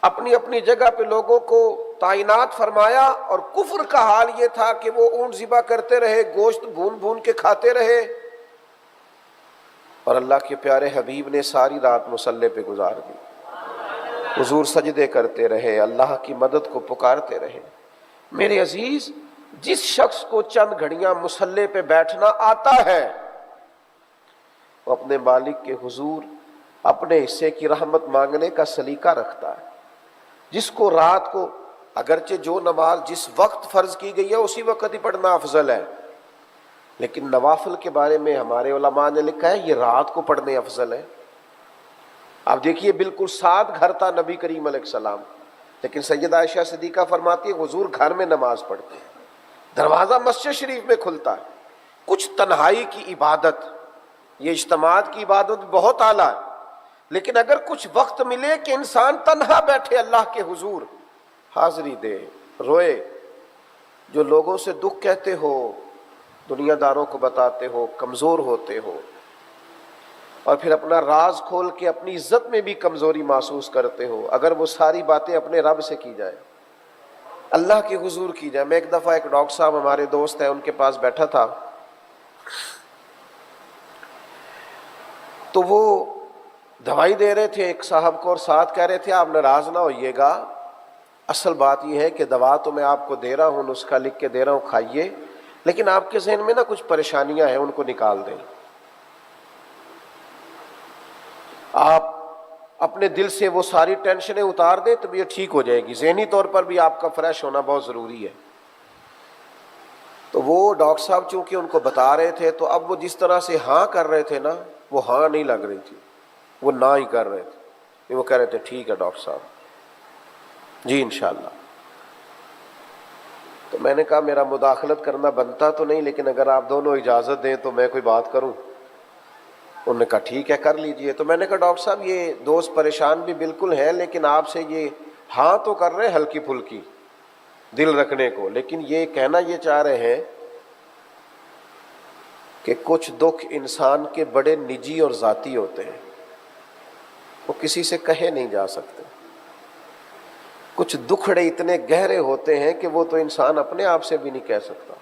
اپنی اپنی جگہ پہ لوگوں کو تعینات فرمایا، اور کفر کا حال یہ تھا کہ وہ اونٹ ذبح کرتے رہے، گوشت بھون بھون کے کھاتے رہے، اور اللہ کے پیارے حبیب نے ساری رات مصلی پہ گزار دی، حضور سجدے کرتے رہے، اللہ کی مدد کو پکارتے رہے۔ میرے عزیز، جس شخص کو چند گھڑیاں مصلی پہ بیٹھنا آتا ہے، وہ اپنے مالک کے حضور اپنے حصے کی رحمت مانگنے کا سلیقہ رکھتا ہے۔ جس کو رات کو، اگرچہ جو نماز جس وقت فرض کی گئی ہے اسی وقت ہی پڑھنا افضل ہے، لیکن نوافل کے بارے میں ہمارے علماء نے لکھا ہے یہ رات کو پڑھنے افضل ہے۔ آپ دیکھیے، بالکل ساتھ گھر تھا نبی کریم علیہ السلام، لیکن سیدہ عائشہ صدیقہ فرماتی ہے حضور گھر میں نماز پڑھتے ہیں، دروازہ مسجد شریف میں کھلتا ہے. کچھ تنہائی کی عبادت، یہ اجتماعات کی عبادت بہت اعلیٰ ہے، لیکن اگر کچھ وقت ملے کہ انسان تنہا بیٹھے اللہ کے حضور، حاضری دے، روئے، جو لوگوں سے دکھ کہتے ہو، دنیا داروں کو بتاتے ہو، کمزور ہوتے ہو، اور پھر اپنا راز کھول کے اپنی عزت میں بھی کمزوری محسوس کرتے ہو، اگر وہ ساری باتیں اپنے رب سے کی جائے، اللہ کے حضور کی جائے. میں ایک دفعہ ایک ڈاکٹر صاحب ہمارے دوست ہیں، ان کے پاس بیٹھا تھا، تو وہ دوائی دے رہے تھے ایک صاحب کو، اور ساتھ کہہ رہے تھے آپ ناراض نہ ہوئیے گا، اصل بات یہ ہے کہ دوا تو میں آپ کو دے رہا ہوں، نسخہ لکھ کے دے رہا ہوں، کھائیے، لیکن آپ کے ذہن میں نا کچھ پریشانیاں ہیں، ان کو نکال دیں. آپ اپنے دل سے وہ ساری ٹینشنیں اتار دیں تو یہ ٹھیک ہو جائے گی، ذہنی طور پر بھی آپ کا فریش ہونا بہت ضروری ہے. تو وہ ڈاکٹر صاحب چونکہ ان کو بتا رہے تھے، تو اب وہ جس طرح سے ہاں کر رہے تھے نا، وہ ہاں نہیں لگ رہی تھی، وہ نہ ہی کر رہے تھے. وہ کہہ رہے تھے ٹھیک ہے ڈاکٹر صاحب، جی انشاءاللہ. تو میں نے کہا میرا مداخلت کرنا بنتا تو نہیں، لیکن اگر آپ دونوں اجازت دیں تو میں کوئی بات کروں. انہوں نے کہا ٹھیک ہے کر لیجئے. تو میں نے کہا ڈاکٹر صاحب یہ دوست پریشان بھی بالکل ہیں، لیکن آپ سے یہ ہاں تو کر رہے ہیں ہلکی پھلکی دل رکھنے کو، لیکن یہ کہنا یہ چاہ رہے ہیں کہ کچھ دکھ انسان کے بڑے نجی اور ذاتی ہوتے ہیں، وہ کسی سے کہے نہیں جا سکتے. کچھ دکھڑے اتنے گہرے ہوتے ہیں کہ وہ تو انسان اپنے آپ سے بھی نہیں کہہ سکتا.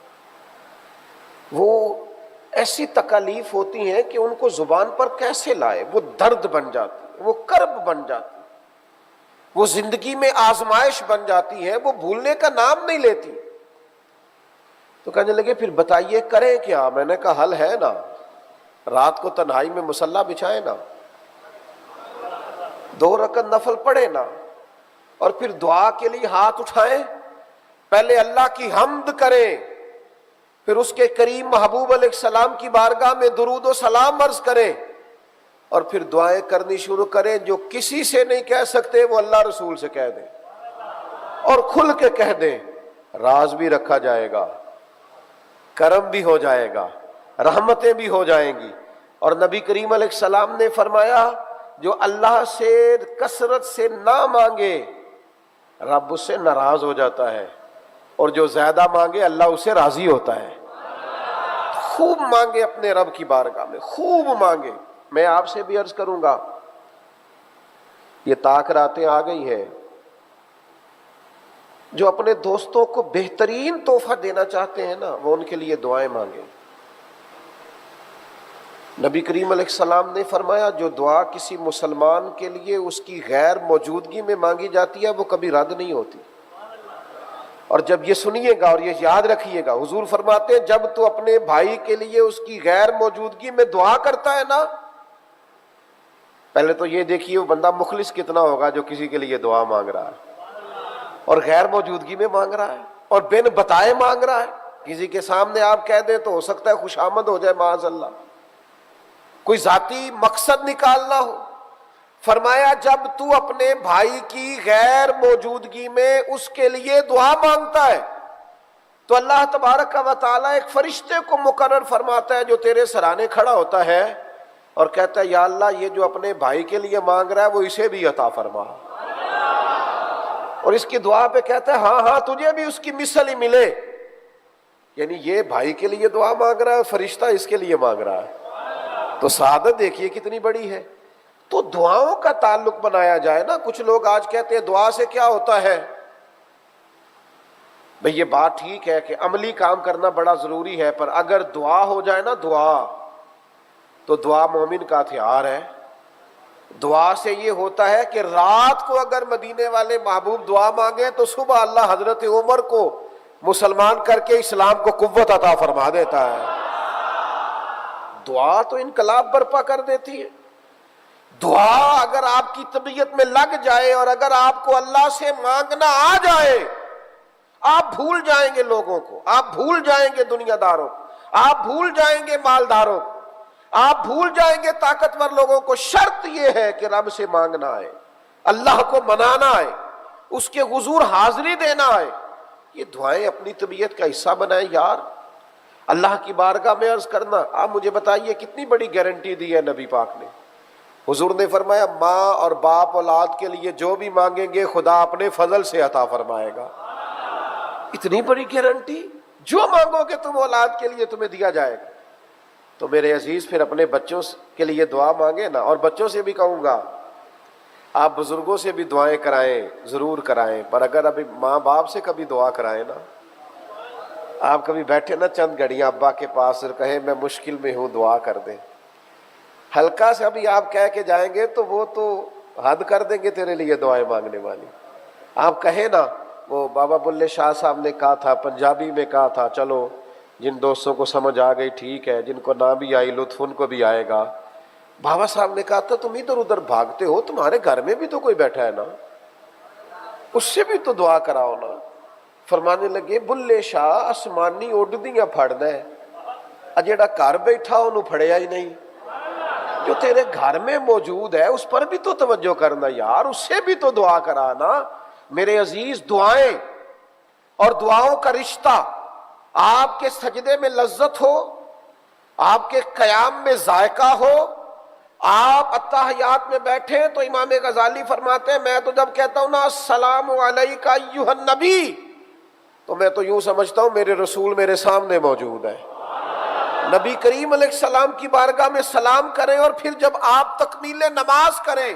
وہ ایسی تکالیف ہوتی ہیں کہ ان کو زبان پر کیسے لائے، وہ درد بن جاتی، وہ کرب بن جاتی، وہ زندگی میں آزمائش بن جاتی ہے، وہ بھولنے کا نام نہیں لیتی. تو کہنے لگے پھر بتائیے کریں کیا؟ میں نے کہا حل ہے نا، رات کو تنہائی میں مصلی بچھائیں نا، 2 رکعت نفل پڑھیں نا، اور پھر دعا کے لیے ہاتھ اٹھائیں، پہلے اللہ کی حمد کریں، پھر اس کے کریم محبوب علیہ السلام کی بارگاہ میں درود و سلام عرض کریں، اور پھر دعائیں کرنی شروع کریں. جو کسی سے نہیں کہہ سکتے وہ اللہ رسول سے کہہ دیں، اور کھل کے کہہ دیں، راز بھی رکھا جائے گا، کرم بھی ہو جائے گا، رحمتیں بھی ہو جائیں گی. اور نبی کریم علیہ السلام نے فرمایا جو اللہ سے کثرت سے نہ مانگے رب اس سے ناراض ہو جاتا ہے، اور جو زیادہ مانگے اللہ اس سے راضی ہوتا ہے. خوب مانگے اپنے رب کی بارگاہ میں، خوب مانگے. میں آپ سے بھی عرض کروں گا، یہ طاق راتیں آ گئی ہیں، جو اپنے دوستوں کو بہترین تحفہ دینا چاہتے ہیں نا، وہ ان کے لیے دعائیں مانگیں. نبی کریم علیہ السلام نے فرمایا جو دعا کسی مسلمان کے لیے اس کی غیر موجودگی میں مانگی جاتی ہے وہ کبھی رد نہیں ہوتی. اور جب یہ سنیے گا اور یہ یاد رکھیے گا، حضور فرماتے ہیں جب تو اپنے بھائی کے لیے اس کی غیر موجودگی میں دعا کرتا ہے نا، پہلے تو یہ دیکھیے وہ بندہ مخلص کتنا ہوگا جو کسی کے لیے دعا مانگ رہا ہے اور غیر موجودگی میں مانگ رہا ہے اور بن بتائے مانگ رہا ہے. کسی کے سامنے آپ کہہ دیں تو ہو سکتا ہے خوشامد ہو جائے معاذ اللہ، کوئی ذاتی مقصد نکالنا ہو. فرمایا جب تو اپنے بھائی کی غیر موجودگی میں اس کے لیے دعا مانگتا ہے تو اللہ تبارک و تعالیٰ ایک فرشتے کو مقرر فرماتا ہے جو تیرے سرانے کھڑا ہوتا ہے اور کہتا ہے یا اللہ یہ جو اپنے بھائی کے لیے مانگ رہا ہے وہ اسے بھی عطا فرما. اور اس کی دعا پہ کہتا ہے ہاں ہاں تجھے بھی اس کی مثل ہی ملے. یعنی یہ بھائی کے لیے دعا مانگ رہا ہے، فرشتہ اس کے لیے مانگ رہا ہے. تو سعادت دیکھیے کتنی بڑی ہے. تو دعاؤں کا تعلق بنایا جائے نا. کچھ لوگ آج کہتے ہیں دعا سے کیا ہوتا ہے. بھئی یہ بات ٹھیک ہے کہ عملی کام کرنا بڑا ضروری ہے، پر اگر دعا ہو جائے نا دعا، تو دعا مومن کا ہتھیار ہے. دعا سے یہ ہوتا ہے کہ رات کو اگر مدینے والے محبوب دعا مانگے تو صبح اللہ حضرت عمر کو مسلمان کر کے اسلام کو قوت عطا فرما دیتا ہے. دعا تو انقلاب برپا کر دیتی ہے. دعا اگر آپ کی طبیعت میں لگ جائے اور اگر آپ کو اللہ سے مانگنا آ جائے، آپ بھول جائیں گے لوگوں کو، آپ بھول جائیں گے دنیا داروں کو، آپ بھول جائیں گے مالداروں کو، آپ بھول جائیں گے طاقتور لوگوں کو. شرط یہ ہے کہ رب سے مانگنا ہے، اللہ کو منانا ہے. اس کے حضور حاضری دینا ہے، یہ دعائیں اپنی طبیعت کا حصہ بنائیں یار۔ اللہ کی بارگاہ میں عرض کرنا، آپ مجھے بتائیے کتنی بڑی گارنٹی دی ہے نبی پاک نے۔ حضور نے فرمایا ماں اور باپ اولاد کے لیے جو بھی مانگیں گے خدا اپنے فضل سے عطا فرمائے گا۔ اتنی بڑی گارنٹی، جو مانگو گے تم اولاد کے لیے تمہیں دیا جائے گا۔ تو میرے عزیز پھر اپنے بچوں کے لیے دعا مانگے نا، اور بچوں سے بھی کہوں گا آپ بزرگوں سے بھی دعائیں کرائیں، ضرور کرائیں، پر اگر ابھی ماں باپ سے کبھی دعا کرائیں نا، آپ کبھی بیٹھے نا چند گھڑیاں ابا کے پاس اور کہیں میں مشکل میں ہوں دعا کر دیں، ہلکا سے ابھی آپ کہہ کے جائیں گے تو وہ تو حد کر دیں گے تیرے لیے دعائیں مانگنے والی۔ آپ کہیں نا، وہ بابا بلے شاہ صاحب نے کہا تھا، پنجابی میں کہا تھا، چلو جن دوستوں کو سمجھ آ گئی ٹھیک ہے، جن کو نہ بھی آئی لطف ان کو بھی آئے گا۔ بابا صاحب نے کہا تھا تم ادھر ادھر بھاگتے ہو، تمہارے گھر میں بھی تو کوئی بیٹھا ہے نا، اس سے بھی تو دعا کراؤ نا۔ فرمانے لگے بلے شاہ آسمانی اڈدیاں پھڑنا ہے، جیڑا گھر بیٹھا انہوں پھڑیا ہی نہیں، جو تیرے گھر میں موجود ہے اس پر بھی تو توجہ کرنا یار، اس سے بھی تو دعا کرانا۔ میرے عزیز دعائیں اور دعاؤں کا رشتہ، آپ کے سجدے میں لذت ہو، آپ کے قیام میں ذائقہ ہو، آپ اتحیات میں بیٹھیں تو امام غزالی فرماتے ہیں میں تو جب کہتا ہوں نا السلام علیکہ ایھا النبی، تو میں تو یوں سمجھتا ہوں میرے رسول میرے سامنے موجود ہے۔ نبی کریم علیہ السلام کی بارگاہ میں سلام کریں، اور پھر جب آپ تکمیل نماز کریں،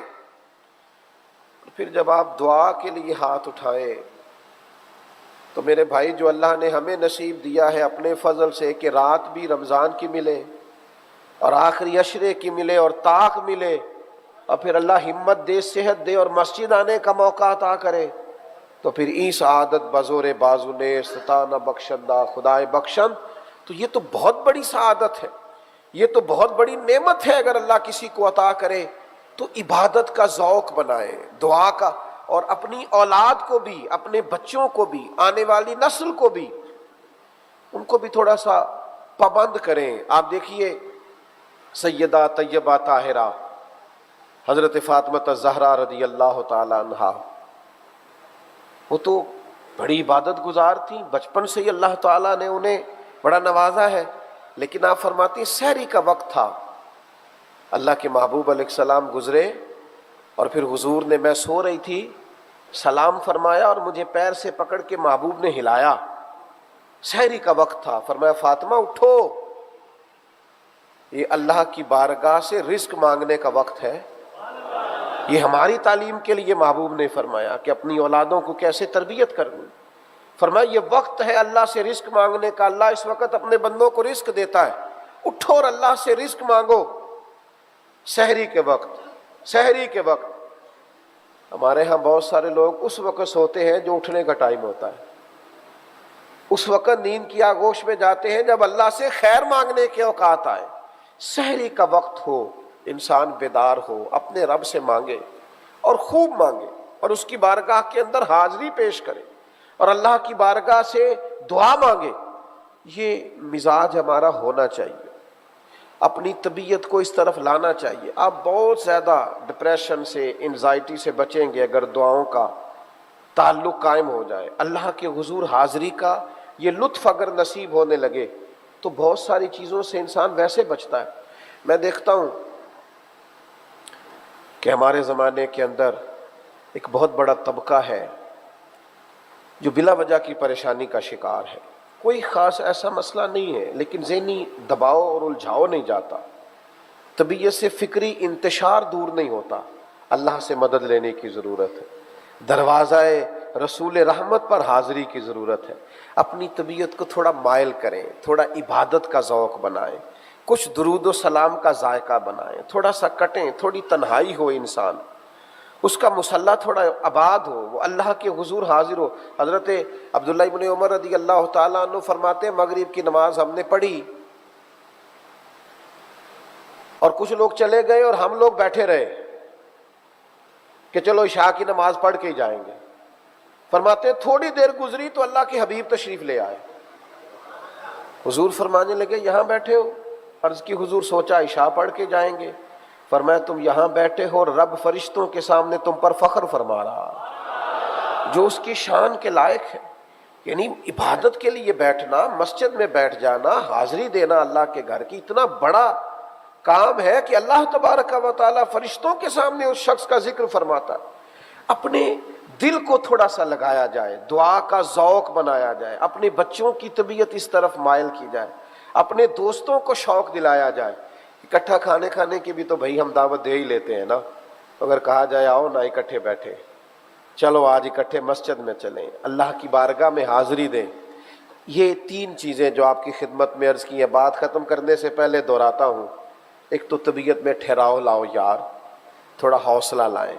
پھر جب آپ دعا کے لیے ہاتھ اٹھائیں، تو میرے بھائی جو اللہ نے ہمیں نصیب دیا ہے اپنے فضل سے کہ رات بھی رمضان کی ملے اور آخری عشرے کی ملے اور طاق ملے، اور پھر اللہ ہمت دے، صحت دے اور مسجد آنے کا موقع عطا کرے، تو پھر ای سعادت بزور بازو نے ستانہ بخشندہ خدائے بخشند، تو یہ تو بہت بڑی سعادت ہے، یہ تو بہت بڑی نعمت ہے۔ اگر اللہ کسی کو عطا کرے تو عبادت کا ذوق بنائے، دعا کا، اور اپنی اولاد کو بھی، اپنے بچوں کو بھی، آنے والی نسل کو بھی، ان کو بھی تھوڑا سا پابند کریں۔ آپ دیکھیے سیدہ طیبہ طاہرہ حضرت فاطمہ الزہرا رضی اللہ تعالی عنہا، وہ تو بڑی عبادت گزار تھیں، بچپن سے ہی اللہ تعالیٰ نے انہیں بڑا نوازا ہے، لیکن آپ فرماتی ہیں سحری کا وقت تھا، اللہ کے محبوب علیہ السلام گزرے، اور پھر حضور نے، میں سو رہی تھی، سلام فرمایا اور مجھے پیر سے پکڑ کے محبوب نے ہلایا، سحری کا وقت تھا، فرمایا فاطمہ اٹھو، یہ اللہ کی بارگاہ سے رزق مانگنے کا وقت ہے۔ یہ ہماری تعلیم کے لیے محبوب نے فرمایا کہ اپنی اولادوں کو کیسے تربیت کرنی، فرمایا یہ وقت ہے اللہ سے رزق مانگنے کا، اللہ اس وقت اپنے بندوں کو رزق دیتا ہے، اٹھو اور اللہ سے رزق مانگو۔ سحری کے وقت، سحری کے وقت ہمارے ہاں بہت سارے لوگ اس وقت سوتے ہیں جو اٹھنے کا ٹائم ہوتا ہے، اس وقت نیند کی آغوش میں جاتے ہیں جب اللہ سے خیر مانگنے کے اوقات آئے۔ سحری کا وقت ہو، انسان بیدار ہو، اپنے رب سے مانگے اور خوب مانگے، اور اس کی بارگاہ کے اندر حاضری پیش کرے اور اللہ کی بارگاہ سے دعا مانگے۔ یہ مزاج ہمارا ہونا چاہیے، اپنی طبیعت کو اس طرف لانا چاہیے۔ آپ بہت زیادہ ڈپریشن سے، انزائٹی سے بچیں گے اگر دعاؤں کا تعلق قائم ہو جائے، اللہ کے حضور حاضری کا یہ لطف اگر نصیب ہونے لگے تو بہت ساری چیزوں سے انسان ویسے بچتا ہے۔ میں دیکھتا ہوں کہ ہمارے زمانے کے اندر ایک بہت بڑا طبقہ ہے جو بلا وجہ کی پریشانی کا شکار ہے، کوئی خاص ایسا مسئلہ نہیں ہے، لیکن ذہنی دباؤ اور الجھاؤ نہیں جاتا، طبیعت سے فکری انتشار دور نہیں ہوتا۔ اللہ سے مدد لینے کی ضرورت ہے، دروازہ رسول رحمت پر حاضری کی ضرورت ہے۔ اپنی طبیعت کو تھوڑا مائل کریں، تھوڑا عبادت کا ذوق بنائیں، کچھ درود و سلام کا ذائقہ بنائیں، تھوڑا سا کٹیں، تھوڑی تنہائی ہو، انسان اس کا مصلی تھوڑا آباد ہو، وہ اللہ کے حضور حاضر ہو۔ حضرت عبداللہ ابن عمر رضی اللہ تعالیٰ عنہ فرماتے ہیں مغرب کی نماز ہم نے پڑھی اور کچھ لوگ چلے گئے اور ہم لوگ بیٹھے رہے کہ چلو عشاء کی نماز پڑھ کے ہی جائیں گے۔ فرماتے ہیں تھوڑی دیر گزری تو اللہ کے حبیب تشریف لے آئے، حضور فرمانے لگے یہاں بیٹھے ہو؟ عرض کی حضور سوچا عشاء پڑھ کے جائیں گے۔ فرمایا تم یہاں بیٹھے ہو اور رب فرشتوں کے سامنے تم پر فخر فرما رہا، جو اس کی شان کے لائق ہے. یعنی عبادت کے لیے بیٹھنا، مسجد میں بیٹھ جانا، حاضری دینا اللہ کے گھر کی، اتنا بڑا کام ہے کہ اللہ تبارک و تعالیٰ فرشتوں کے سامنے اس شخص کا ذکر فرماتا ہے. اپنے دل کو تھوڑا سا لگایا جائے، دعا کا ذوق بنایا جائے، اپنے بچوں کی طبیعت اس طرف مائل کی جائے، اپنے دوستوں کو شوق دلایا جائے. اکٹھا کھانے کی بھی تو بھائی ہم دعوت دے ہی لیتے ہیں نا. اگر کہا جائے آؤ نا اکٹھے بیٹھے، چلو آج اکٹھے مسجد میں چلیں، اللہ کی بارگاہ میں حاضری دیں. یہ 3 چیزیں جو آپ کی خدمت میں عرض کی ہیں، بات ختم کرنے سے پہلے دہراتا ہوں. ایک تو طبیعت میں ٹھہراؤ لاؤ یار، تھوڑا حوصلہ لائیں.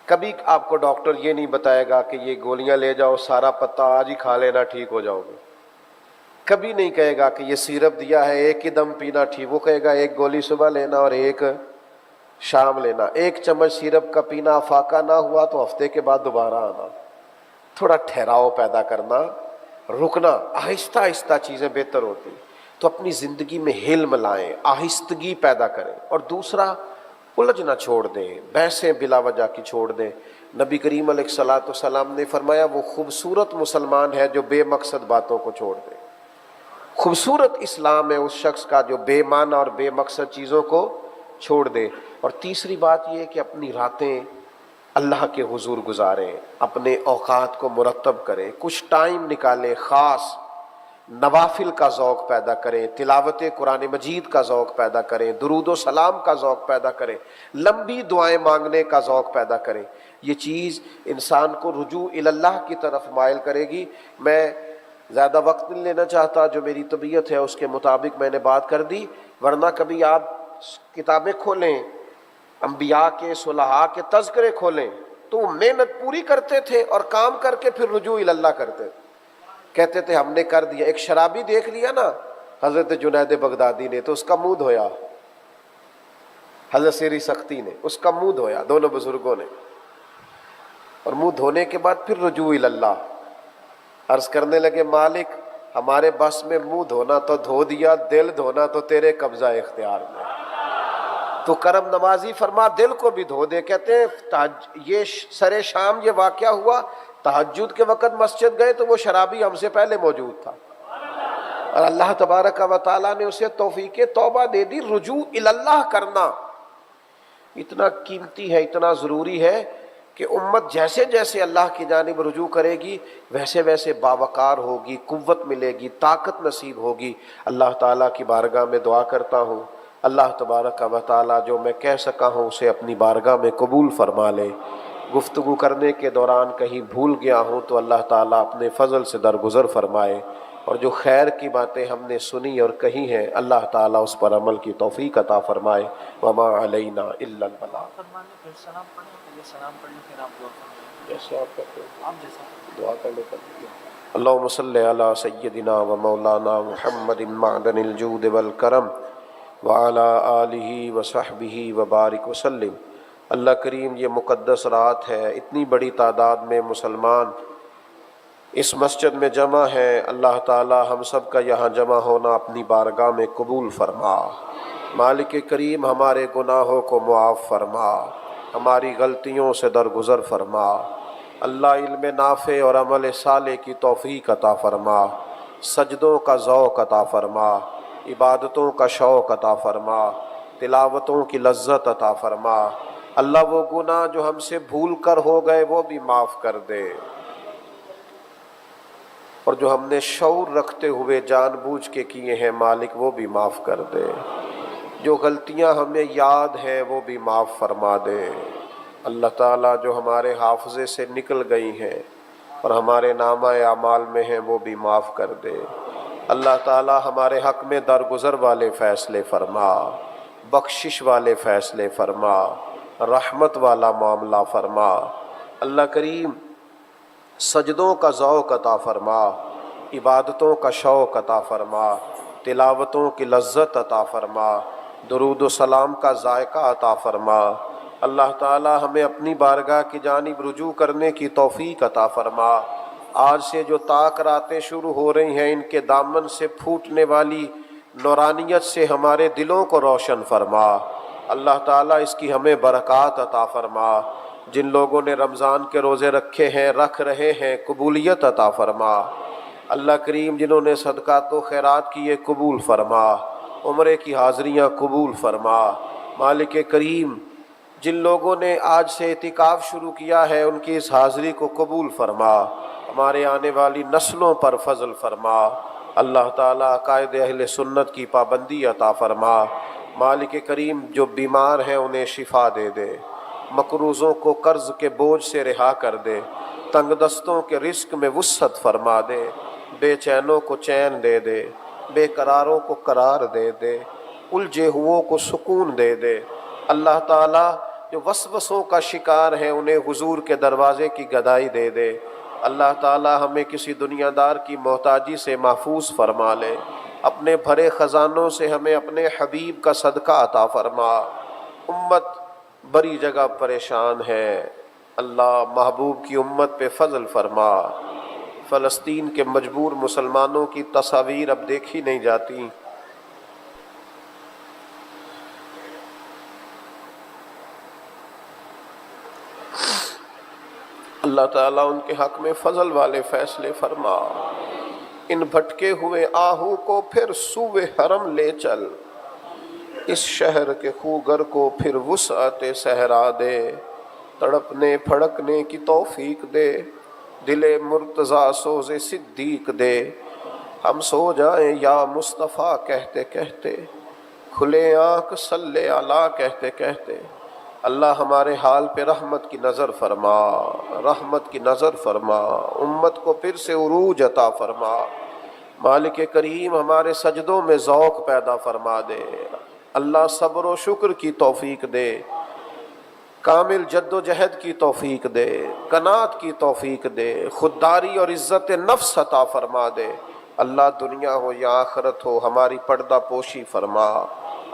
کبھی آپ کو ڈاکٹر یہ نہیں بتائے گا کہ یہ گولیاں لے جاؤ، سارا پتا آج ہی کھا لینا ٹھیک ہو جاؤ گے. کبھی نہیں کہے گا کہ یہ سیرپ دیا ہے ایک ہی دم پینا ٹھیک. وہ کہے گا ایک گولی صبح لینا اور ایک شام لینا. 1 چمچ سیرپ کا پینا، فاقہ نہ ہوا تو ہفتے کے بعد دوبارہ آنا. تھوڑا ٹھہراؤ پیدا کرنا، رکنا، آہستہ آہستہ چیزیں بہتر ہوتی. تو اپنی زندگی میں حلم لائیں، آہستگی پیدا کریں. اور دوسرا، الجھنا چھوڑ دیں، بحثیں بلا وجہ کی چھوڑ دیں. نبی کریم علیہ الصلوۃ والسلام نے فرمایا وہ خوبصورت مسلمان ہے جو بے مقصد باتوں کو چھوڑ دے. خوبصورت اسلام ہے اس شخص کا جو بے معنی اور بے مقصد چیزوں کو چھوڑ دے. اور تیسری بات یہ ہے کہ اپنی راتیں اللہ کے حضور گزاریں، اپنے اوقات کو مرتب کریں، کچھ ٹائم نکالیں، خاص نوافل کا ذوق پیدا کریں، تلاوت قرآن مجید کا ذوق پیدا کریں، درود و سلام کا ذوق پیدا کریں، لمبی دعائیں مانگنے کا ذوق پیدا کریں. یہ چیز انسان کو رجوع اللہ کی طرف مائل کرے گی. میں زیادہ وقت نہیں لینا چاہتا، جو میری طبیعت ہے اس کے مطابق میں نے بات کر دی. ورنہ کبھی آپ کتابیں کھولیں، انبیاء کے، صلحاء کے تذکرے کھولیں تو وہ محنت پوری کرتے تھے اور کام کر کے پھر رجوع اللہ کرتے تھے. کہتے تھے ہم نے کر دیا. ایک شرابی دیکھ لیا نا حضرت جنید بغدادی نے تو اس کا منہ دھویا، حضرت سیری سختی نے اس کا منہ دھویا، دونوں بزرگوں نے. اور منہ دھونے کے بعد پھر رجوع اللہ. عرض کرنے لگے مالک ہمارے بس میں منہ دھونا تو دھو دیا، دل دھونا تو تیرے قبضہ اختیار میں. تو کرم نوازی فرما دل کو بھی دھو دے. کہتے ہیں یہ سر شام یہ واقعہ ہوا، تہجد کے وقت مسجد گئے تو وہ شرابی ہم سے پہلے موجود تھا اور اللہ تبارک و تعالیٰ نے اسے توفیق توبہ دے دی. رجوع اللہ کرنا اتنا قیمتی ہے، اتنا ضروری ہے کہ امت جیسے جیسے اللہ کی جانب رجوع کرے گی ویسے ویسے باوقار ہوگی، قوت ملے گی، طاقت نصیب ہوگی. اللہ تعالیٰ کی بارگاہ میں دعا کرتا ہوں اللہ تبارک و تعالیٰ جو میں کہہ سکا ہوں اسے اپنی بارگاہ میں قبول فرما لے. گفتگو کرنے کے دوران کہیں بھول گیا ہوں تو اللہ تعالیٰ اپنے فضل سے درگزر فرمائے. اور جو خیر کی باتیں ہم نے سنی اور کہی ہیں اللہ تعالیٰ اس پر عمل کی توفیق عطا فرمائے. وما علینا الا البلاغ. جیسے آپ کہتے ہیں دعا کر لے. اللہم صلی علی سیدنا و مولانا محمد معدن الجود والکرم وعلی آلہ وصحبہ وبارک وسلم. اللہ کریم یہ مقدس رات ہے، اتنی بڑی تعداد میں مسلمان اس مسجد میں جمع ہیں. اللہ تعالی ہم سب کا یہاں جمع ہونا اپنی بارگاہ میں قبول فرما. مالک کریم ہمارے گناہوں کو معاف فرما، ہماری غلطیوں سے درگزر فرما. اللہ علم نافع اور عمل صالح کی توفیق عطا فرما، سجدوں کا ذوق عطا فرما، عبادتوں کا شوق عطا فرما، تلاوتوں کی لذت عطا فرما. اللہ وہ گناہ جو ہم سے بھول کر ہو گئے وہ بھی معاف کر دے، اور جو ہم نے شعور رکھتے ہوئے جان بوجھ کے کیے ہیں مالک وہ بھی معاف کر دے. جو غلطیاں ہمیں یاد ہیں وہ بھی معاف فرما دے. اللہ تعالیٰ جو ہمارے حافظے سے نکل گئی ہیں اور ہمارے نامہ اعمال میں ہیں وہ بھی معاف کر دے. اللہ تعالیٰ ہمارے حق میں درگزر والے فیصلے فرما، بخشش والے فیصلے فرما، رحمت والا معاملہ فرما. اللہ کریم سجدوں کا ذوق عطا فرما، عبادتوں کا شوق عطا فرما، تلاوتوں کی لذت عطا فرما، درود و سلام کا ذائقہ عطا فرما. اللہ تعالی ہمیں اپنی بارگاہ کی جانب رجوع کرنے کی توفیق عطا فرما. آج سے جو طاق راتیں شروع ہو رہی ہیں ان کے دامن سے پھوٹنے والی نورانیت سے ہمارے دلوں کو روشن فرما. اللہ تعالیٰ اس کی ہمیں برکات عطا فرما. جن لوگوں نے رمضان کے روزے رکھے ہیں رکھ رہے ہیں قبولیت عطا فرما۔ اللہ کریم جنہوں نے صدقات و خیرات کیے قبول فرما، عمرے کی حاضریاں قبول فرما۔ مالک کریم جن لوگوں نے آج سے اعتکاف شروع کیا ہے ان کی اس حاضری کو قبول فرما، ہمارے آنے والی نسلوں پر فضل فرما۔ اللہ تعالیٰ عقائد اہل سنت کی پابندی عطا فرما۔ مالک کریم جو بیمار ہیں انہیں شفا دے دے، مقروضوں کو قرض کے بوجھ سے رہا کر دے، تنگ دستوں کے رزق میں وسعت فرما دے، بے چینوں کو چین دے دے، بے قراروں کو قرار دے دے، الجھے ہوئوں کو سکون دے دے۔ اللہ تعالیٰ جو وسوسوں کا شکار ہیں انہیں حضور کے دروازے کی گدائی دے دے۔ اللہ تعالیٰ ہمیں کسی دنیا دار کی محتاجی سے محفوظ فرما لے، اپنے بھرے خزانوں سے ہمیں اپنے حبیب کا صدقہ عطا فرما۔ امت بڑی جگہ پریشان ہے، اللہ محبوب کی امت پہ فضل فرما۔ فلسطین کے مجبور مسلمانوں کی تصاویر اب دیکھی نہیں جاتی، اللہ تعالیٰ ان کے حق میں فضل والے فیصلے فرما۔ ان بھٹکے ہوئے آہو کو پھر سوئے حرم لے چل، اس شہر کے خوگر کو پھر وسعت صحرا دے، تڑپنے پھڑکنے کی توفیق دے، دل مرتضیٰ سوز صدیق دے۔ ہم سو جائیں یا مصطفیٰ کہتے کہتے، کھلے آنکھ صلی علی کہتے کہتے۔ اللہ ہمارے حال پہ رحمت کی نظر فرما، رحمت کی نظر فرما، امت کو پھر سے عروج عطا فرما۔ مالک کریم ہمارے سجدوں میں ذوق پیدا فرما دے، اللہ صبر و شکر کی توفیق دے، کامل جد و جہد کی توفیق دے، قناعت کی توفیق دے، خودداری اور عزت نفس عطا فرما دے۔ اللہ دنیا ہو یا آخرت ہو ہماری پردہ پوشی فرما،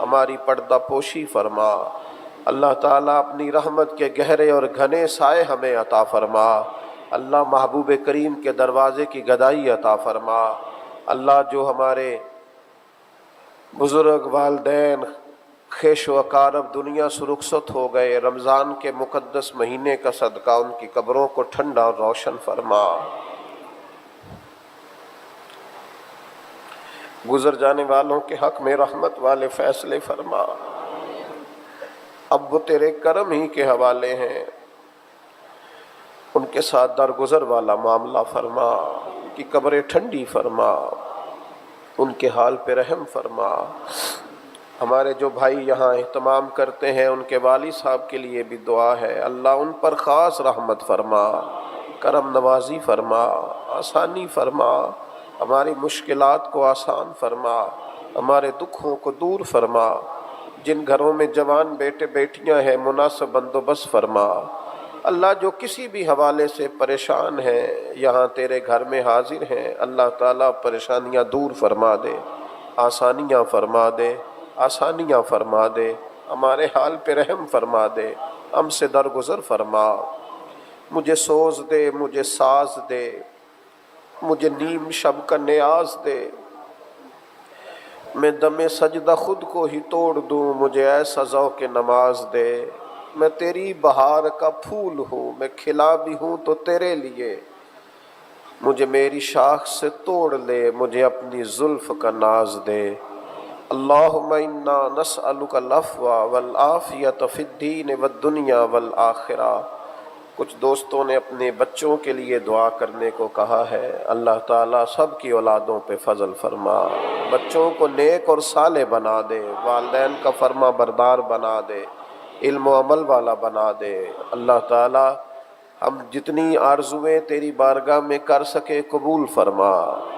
ہماری پردہ پوشی فرما۔ اللہ تعالیٰ اپنی رحمت کے گہرے اور گھنے سائے ہمیں عطا فرما۔ اللہ محبوب کریم کے دروازے کی گدائی عطا فرما۔ اللہ جو ہمارے بزرگ والدین خیش و اقارب دنیا سے رخصت ہو گئے، رمضان کے مقدس مہینے کا صدقہ ان کی قبروں کو ٹھنڈا اور روشن فرما۔ گزر جانے والوں کے حق میں رحمت والے فیصلے فرما۔ اب وہ تیرے کرم ہی کے حوالے ہیں، ان کے ساتھ درگزر والا معاملہ فرما، ان کی قبریں ٹھنڈی فرما، ان کے حال پہ رحم فرما۔ ہمارے جو بھائی یہاں اہتمام کرتے ہیں ان کے والد صاحب کے لیے بھی دعا ہے، اللہ ان پر خاص رحمت فرما، کرم نوازی فرما، آسانی فرما، ہماری مشکلات کو آسان فرما، ہمارے دکھوں کو دور فرما۔ جن گھروں میں جوان بیٹے بیٹیاں ہیں مناسب بندوبست فرما۔ اللہ جو کسی بھی حوالے سے پریشان ہیں یہاں تیرے گھر میں حاضر ہیں، اللہ تعالیٰ پریشانیاں دور فرما دے، آسانیاں فرما دے، آسانیاں فرما دے، ہمارے حال پہ رحم فرما دے، ہم سے درگزر فرما۔ مجھے سوز دے، مجھے ساز دے، مجھے نیم شب کا نیاز دے، میں دم سجدہ خود کو ہی توڑ دوں، مجھے ایسا ذوق نماز دے۔ میں تیری بہار کا پھول ہوں، میں کھلا بھی ہوں تو تیرے لیے، مجھے میری شاخ سے توڑ لے، مجھے اپنی زلف کا ناز دے۔ اللہم انا نسألک العفو والعافیۃ فی الدین والدنیا والآخرہ۔ کچھ دوستوں نے اپنے بچوں کے لیے دعا کرنے کو کہا ہے، اللہ تعالیٰ سب کی اولادوں پہ فضل فرما، بچوں کو نیک اور صالح بنا دے، والدین کا فرما بردار بنا دے، علم و عمل والا بنا دے۔ اللہ تعالیٰ ہم جتنی آرزویں تیری بارگاہ میں کر سکے قبول فرما،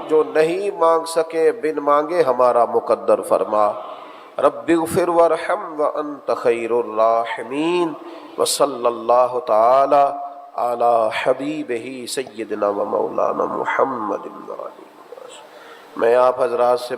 جو نہیں مانگ سکے بن مانگے ہمارا مقدر فرما۔ رب اغفر وارحم وانت خیر الراحمین، وصلی اللہ تعالی علی حبیبہ سیدنا و مولانا محمد۔ میں آپ حضرات سے